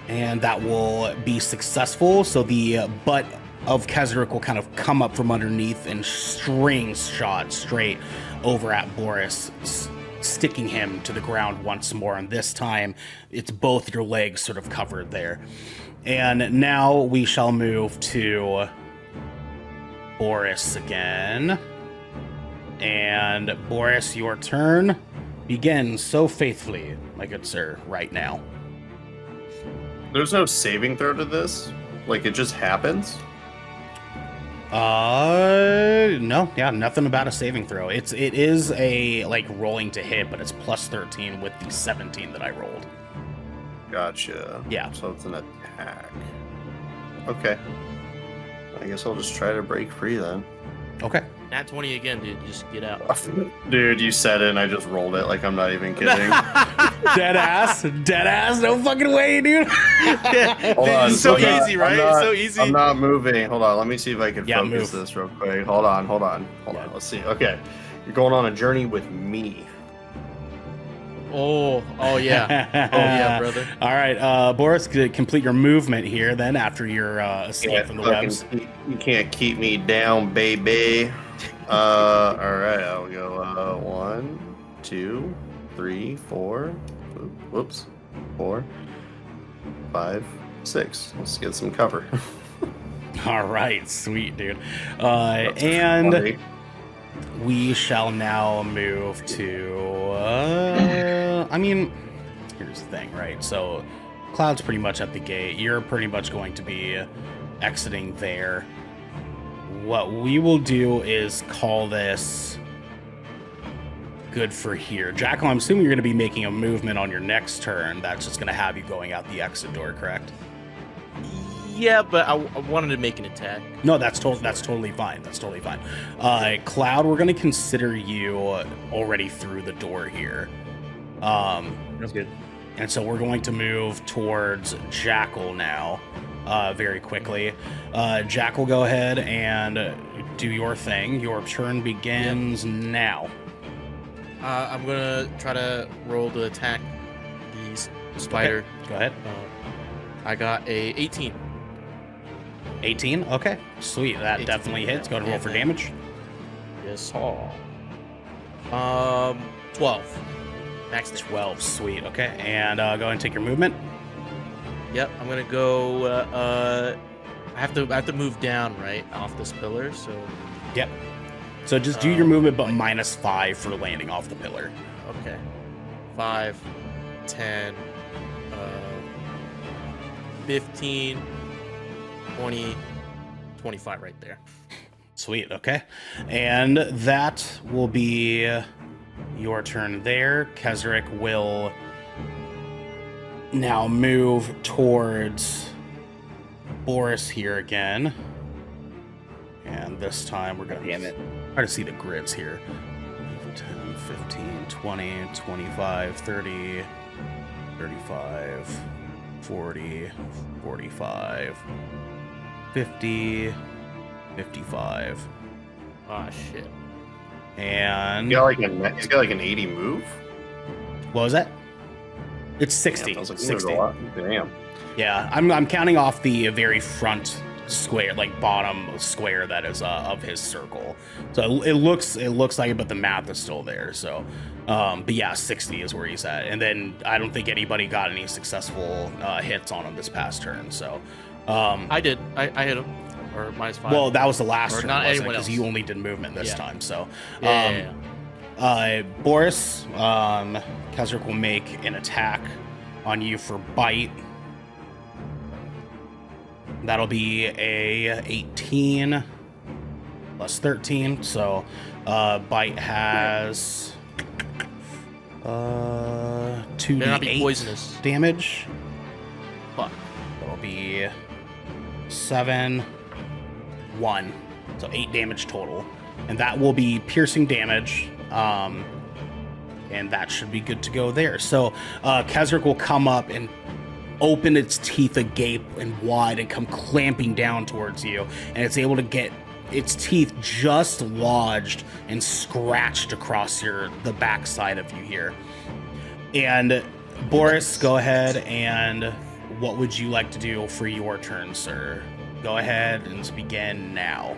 And that will be successful. So the butt of Keswick will kind of come up from underneath and string shot straight over at Boris, sticking him to the ground once more. And this time, it's both your legs sort of covered there. And now we shall move to Boris again. And Boris, your turn begins so faithfully, my good sir, right now. There's no saving throw to this? Like, it just happens? No, yeah, nothing about a saving throw. It is a, like, rolling to hit, but it's plus 13 with the 17 that I rolled. Gotcha. Yeah. So it's an attack. Okay. I guess I'll just try to break free then. Okay. Nat 20 again, dude. Just get out. Dude, you said it and I just rolled it. Like, I'm not even kidding. Dead ass. No fucking way, dude. Hold on. It's so I'm easy, right? not- It's so easy. I'm not moving. Hold on. Let me see if I can Yeah, focus move. this real quick. Hold on. Yeah. Let's see. Okay. You're going on a journey with me. Oh yeah. Oh yeah, brother. All right, Boris, complete your movement here. Then after your escape from the webs. You can't keep me down, baby. All right. I'll go 1, 2, 3, 4. Whoops. 4, 5, 6. Let's get some cover. All right, sweet, dude. And funny. we shall now move to. I mean, here's the thing, right? So, Cloud's pretty much at the gate. You're pretty much going to be exiting there. What we will do is call this good for here. Jackal, I'm assuming you're going to be making a movement on your next turn. That's just going to have you going out the exit door, correct? Yeah, but I wanted to make an attack. No, that's totally fine. That's totally fine. Cloud, we're going to consider you already through the door here. That's good. And so we're going to move towards Jackal now, very quickly. Jackal, go ahead and do your thing. Your turn begins now. I'm gonna try to roll to attack the spider. Okay, go ahead. I got a 18. 18? Okay, sweet. That 18, definitely hits. Go ahead and roll for man. damage. Yes, 12. Max 12, sweet. Okay, and go ahead and take your movement. Yep, I'm gonna go. I have to move down right off this pillar. So Yep. So just do your movement, but -5 for landing off the pillar. okay, 5, 10, 15, 20, 25 right there. Sweet, okay. And that will be your turn there. Kezrick will now move towards Boris here again. And this time we're going to try to see the grids here. 10, 15, 20, 25, 30, 35, 40, 45, 50, 55. Ah, shit. And He's got like an 80 move. what was that? It's 60. Damn, that was like 60. a lot. Damn. Yeah, I'm counting off the very front square, like bottom square that is of his circle. So it looks like it, but the math is still there. So, but yeah, 60 is where he's at. And then I don't think anybody got any successful hits on him this past turn. So, I did. I hit him. Or -5. well, that was the last Or turn, not wasn't it? anyone Because else. you only did movement this Yeah. time. So, Yeah. Boris, Kezrick will make an attack on you for bite. That'll be a 18 plus 13. So, bite has 2d8 Better not be poisonous. damage. Fuck. That'll be 7, 1. So 8 damage total. And that will be piercing damage. And that should be good to go there. So Kezrick will come up and open its teeth agape and wide and come clamping down towards you. And it's able to get its teeth just lodged and scratched across the backside of you here. And Boris, go ahead and what would you like to do for your turn, sir? Go ahead and begin now.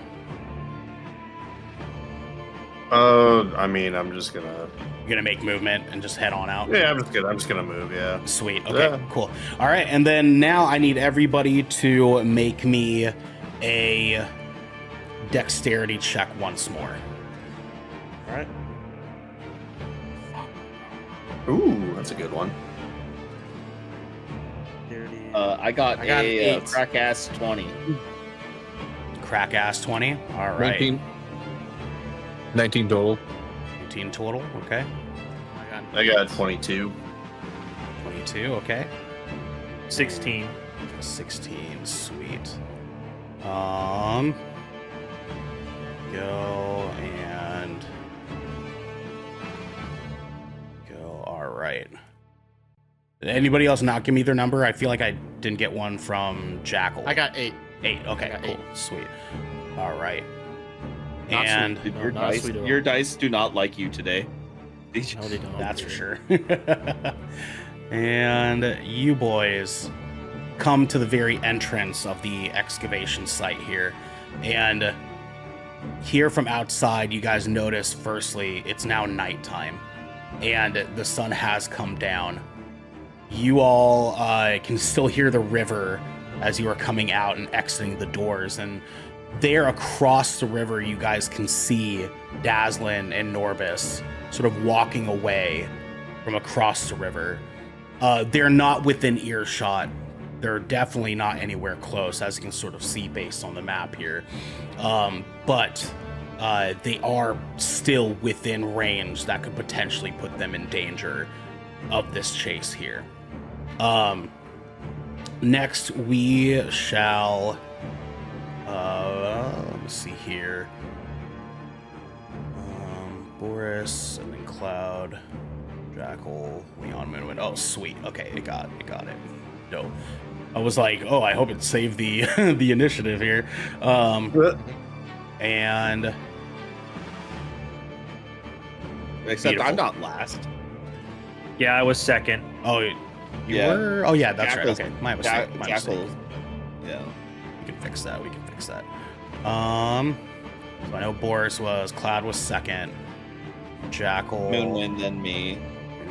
I mean, I'm just gonna. You're gonna make movement and just head on out. Yeah, I'm just gonna move. Yeah. Sweet. Okay. Yeah. Cool. All right. And then now I need everybody to make me a dexterity check once more. All right. Ooh, that's a good one. I got an a 8. crack ass 20. Crack ass 20. All right. 19 total. 18 total. Okay. I got 22. 22. Okay. 16. 16. Sweet. Go and go. All right. Did anybody else not give me their number? I feel like I didn't get one from Jackal. I got 8. 8. Okay, got cool. 8. Sweet. All right. Not And sweet. No, your not dice, sweet at all. your dice do not like you today. No, they don't. that's for sure. And you boys come to the very entrance of the excavation site here. And here from outside, you guys notice, firstly, it's now nighttime. And the sun has come down. You all can still hear the river as you are coming out and exiting the doors. And there across the river, you guys can see Dazzlin and Norbis sort of walking away from across the river. They're not within earshot. They're definitely not anywhere close, as you can sort of see based on the map here. But they are still within range that could potentially put them in danger of this chase here. Next, we shall... let me see here. Boris, and then Cloud, Jackal, Leon, Moonwind. Oh, sweet. Okay, it got it. Dope. I was like, oh, I hope it saved the the initiative here. And Except Beautiful. I'm not last. Yeah, I was second. oh, you Yeah. were. Oh yeah, that's Jackal's- right. Okay, my mistake. My mistake. Jackal. Yeah. We can fix that. So I know Boris was, Cloud was second, Jackal, Moonwind, then me,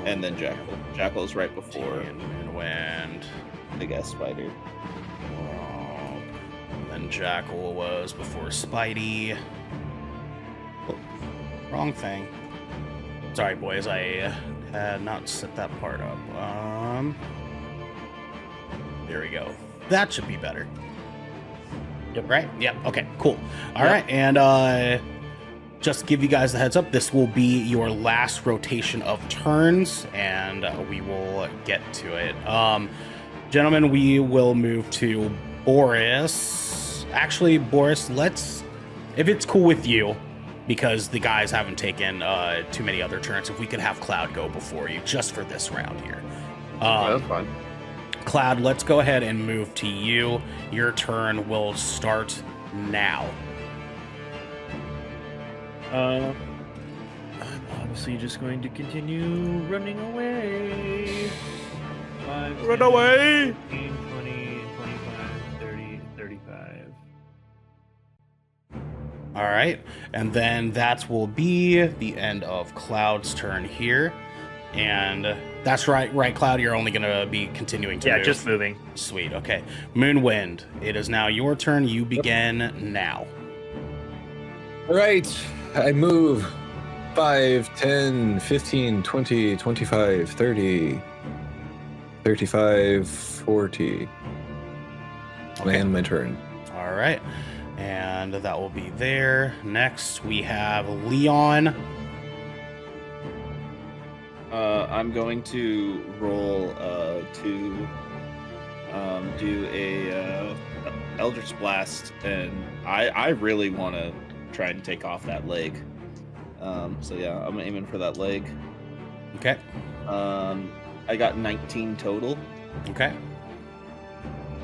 and then Jackal. Jackal's right before and Moonwind. Big ass spider. And then Jackal was before Spidey. Oh, wrong thing. Sorry, boys. I had not set that part up. There we go. That should be better. Yep. Right? Yep. Okay, cool. All right. And just to give you guys the heads up, this will be your last rotation of turns, and we will get to it. Gentlemen, we will move to Boris. Actually, Boris, let's, if it's cool with you, because the guys haven't taken too many other turns, if we could have Cloud go before you just for this round here. That's fine. Cloud, let's go ahead and move to you. Your turn will start now. I'm obviously just going to continue running away. 5, Run 10, away! 15, 20, 25, 30, 35. All right, and then that will be the end of Cloud's turn here. And that's right, Cloud, you're only going to be continuing to Yeah, move. just moving. Sweet, okay. Moonwind, it is now your turn. You begin now. All right, I move 5, 10, 15, 20, 25, 30, 35, 40. Okay. And my turn. All right, and that will be there. Next, we have Leon. I'm going to roll to do a Eldritch Blast, and I really want to try and take off that leg. So yeah, I'm aiming for that leg. Okay, I got 19 total, okay.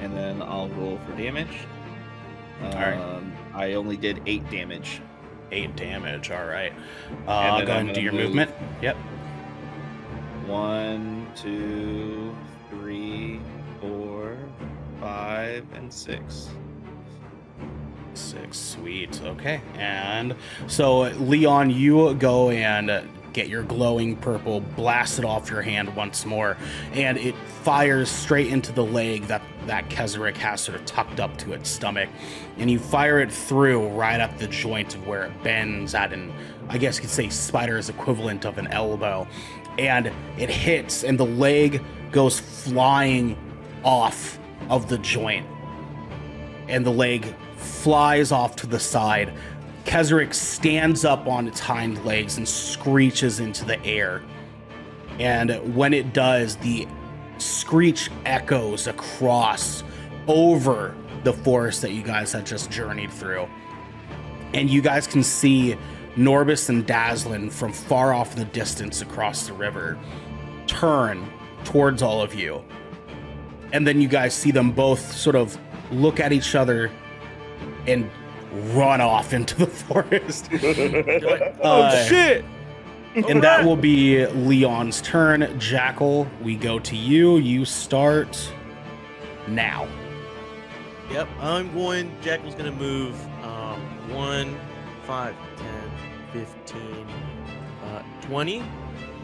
and then I'll roll for damage. All right. I only did 8 damage. 8 damage, all right. And I'll then go ahead I'm and do gonna your move. movement. Yep. 1, 2, 3, 4, 5, and 6. 6, sweet. Okay, and so Leon, you go and get your glowing purple, blast it off your hand once more, and it fires straight into the leg that Kezerick has sort of tucked up to its stomach, and you fire it through right at the joint of where it bends at an, I guess you could say, spider's equivalent of an elbow, and it hits, and the leg goes flying off of the joint, and the leg flies off to the side. Kezerick stands up on its hind legs and screeches into the air. And when it does, the screech echoes across over the forest that you guys had just journeyed through. and you guys can see Norbis and Dazzlin from far off in the distance across the river turn towards all of you. And then you guys see them both sort of look at each other and run off into the forest. Oh shit! And that will be Leon's turn. Jackal, we go to you. You start now. Yep, Jackal's gonna move 1, 5, 10, 15, 20.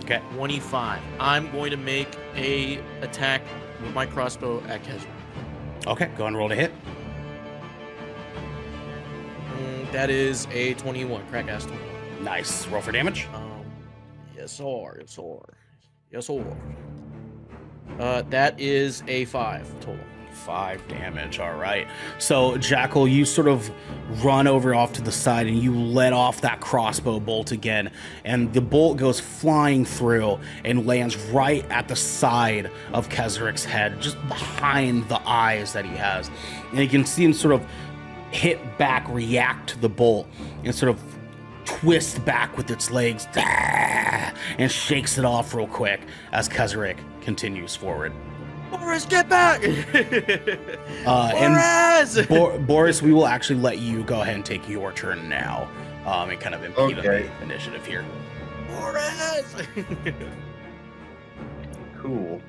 Okay. 25. I'm going to make a attack with my crossbow at Kezra. Okay, go and roll to hit. That is a 21. Crack ass 21. Nice. Roll for damage. Yes, sir. That is a 5 total. 5 damage. All right. So, Jackal, you sort of run over off to the side and you let off that crossbow bolt again. And the bolt goes flying through and lands right at the side of Kezric's head, just behind the eyes that he has. And you can see him sort of hit back, react to the bolt, and sort of twist back with its legs and shakes it off real quick as Kezric continues forward. Boris, get back! And Boris, we will actually let you go ahead and take your turn now and kind of impede on the initiative here. Boris! Cool.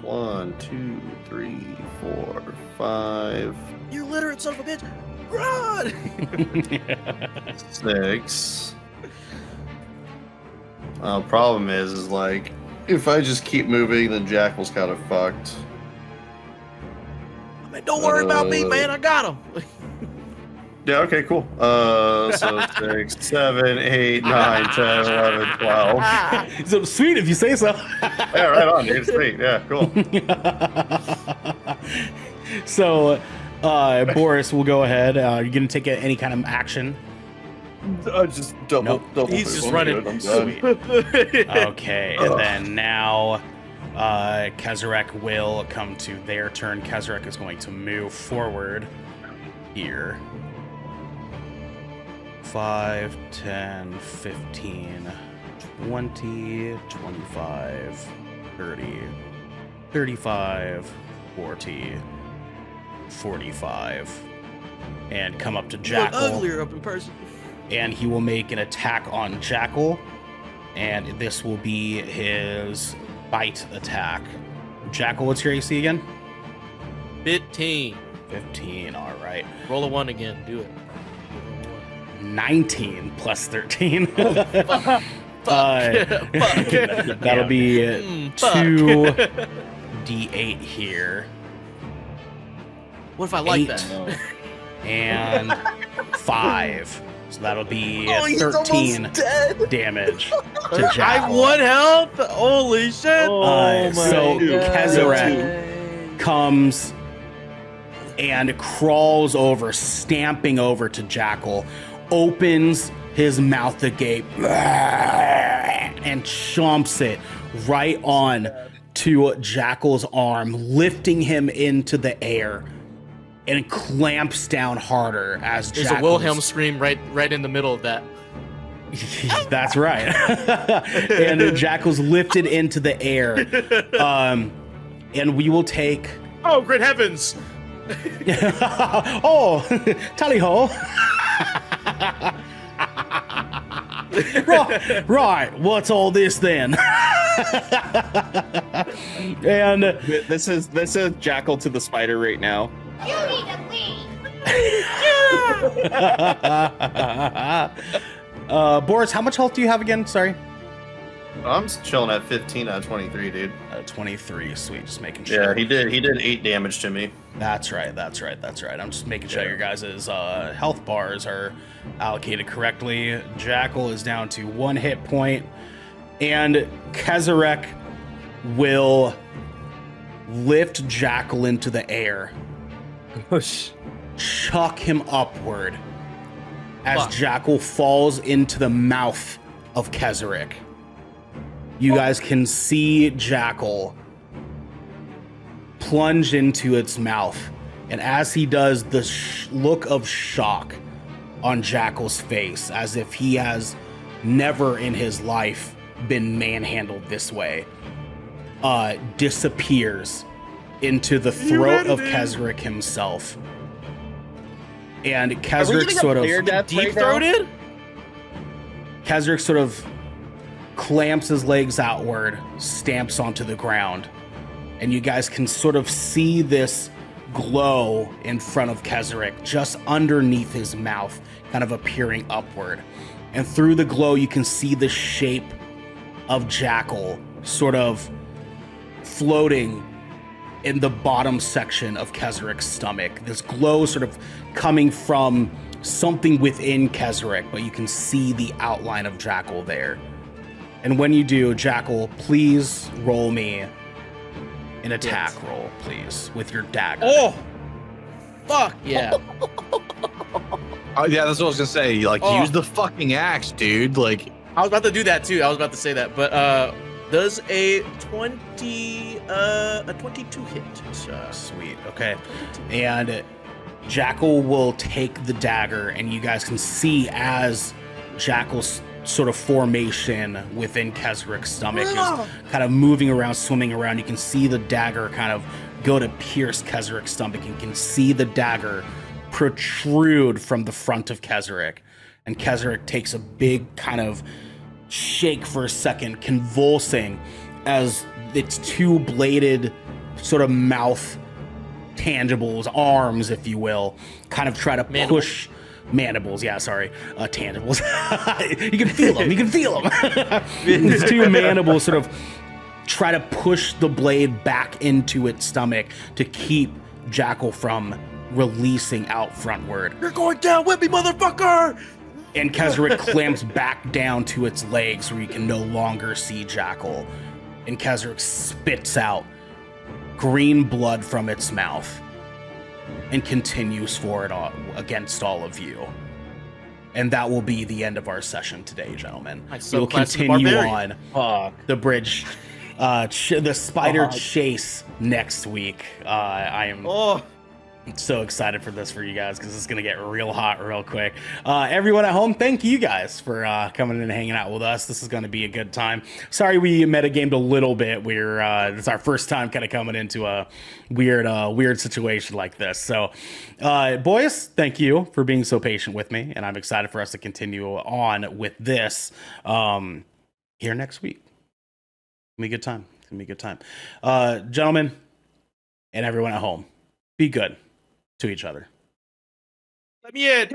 1, 2, 3, 4, 5. You literate son of a bitch! Run! 6. Problem is like, if I just keep moving, then Jackal's kind of fucked. I mean, don't worry about me, man. I got him. Yeah, okay, cool. So 6, 7, 8, 9, 10, 11, 12. So sweet if you say so. Yeah, right on, dude. Sweet. Yeah, cool. So, Boris, we'll go ahead. You're going to take any kind of action? Just double. He's just running. I'm done. Okay, and then now Kezrec will come to their turn. Kezrec is going to move forward here. 5, 10, 15, 20, 25, 30, 35, 40, 45. And come up to Jackal. You look uglier up in person. And he will make an attack on Jackal. And this will be his bite attack. Jackal, what's your AC again? 15. 15, all right. Roll a 1 again. Do it. 19 plus 13. Fuck. That'll be 2d8 here. What if I like 8 that? and 5. So that'll be 13 damage to Jackal. I have 1 health? Holy shit. So Kezrec comes and crawls over, stamping over to Jackal, opens his mouth agape and chomps it right on to Jackal's arm, lifting him into the air, and clamps down harder as There's Jackal's... a Wilhelm scream right in the middle of that. That's right. And Jackal's lifted into the air. And we will take... Oh, great heavens! Oh, tally ho. Right, what's all this then? And this is Jackal to the spider right now. You need to leave. Boris, how much health do you have again? Sorry. I'm chilling at 15 out of 23, dude. 23, sweet. Just making sure. Yeah, he did 8 damage to me. That's right. I'm just making sure your guys' health bars are allocated correctly. Jackal is down to 1 hit point, and Kezrec will lift Jackal into the air, chuck him upward as Jackal falls into the mouth of Kezrec. You guys can see Jackal plunge into its mouth And as he does, the look of shock on Jackal's face, as if he has never in his life been manhandled this way, disappears into the throat of Kesrick himself. And Kesrick sort of deep-throated? Kesrick sort of clamps his legs outward, stamps onto the ground, and you guys can sort of see this glow in front of Kesrick, just underneath his mouth, kind of appearing upward. And through the glow, you can see the shape of Jackal sort of floating in the bottom section of Kesrick's stomach. This glow sort of coming from something within Kesrick, but you can see the outline of Jackal there. And when you do, Jackal, please roll me an attack roll, please, with your dagger. Oh! Fuck yeah. Oh, yeah, that's what I was gonna say. Like, use the fucking axe, dude. Like, I was about to do that too. I was about to say that, but does a 22 hit? Sweet. Okay. And Jackal will take the dagger, and you guys can see as Jackal's sort of formation within Kesrick's stomach is kind of moving around, swimming around. You can see the dagger kind of go to pierce Kesrick's stomach. You can see the dagger protrude from the front of Kesrick. And Kesrick takes a big kind of shake for a second, convulsing as its two-bladed sort of mouth tangibles, arms, if you will, kind of try to push mandibles. Yeah, sorry, tangibles. You can feel them. You can feel them. These two mandibles sort of try to push the blade back into its stomach to keep Jackal from releasing out frontward. You're going down with me, motherfucker! And Kesrick clamps back down to its legs where you can no longer see Jackal. And Kesrick spits out green blood from its mouth and continues forward against all of you. And that will be the end of our session today, gentlemen. We'll continue on the bridge, the spider chase next week. I am so excited for this for you guys because it's going to get real hot real quick. Everyone at home, thank you guys for coming in and hanging out with us. This is going to be a good time. Sorry we metagamed a little bit. It's our first time kind of coming into a weird situation like this. So, boys, thank you for being so patient with me, and I'm excited for us to continue on with this here next week. It's going to be a good time. It's going to be a good time. Gentlemen, and everyone at home, be good to each other. Let me in.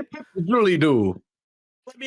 really do. Let me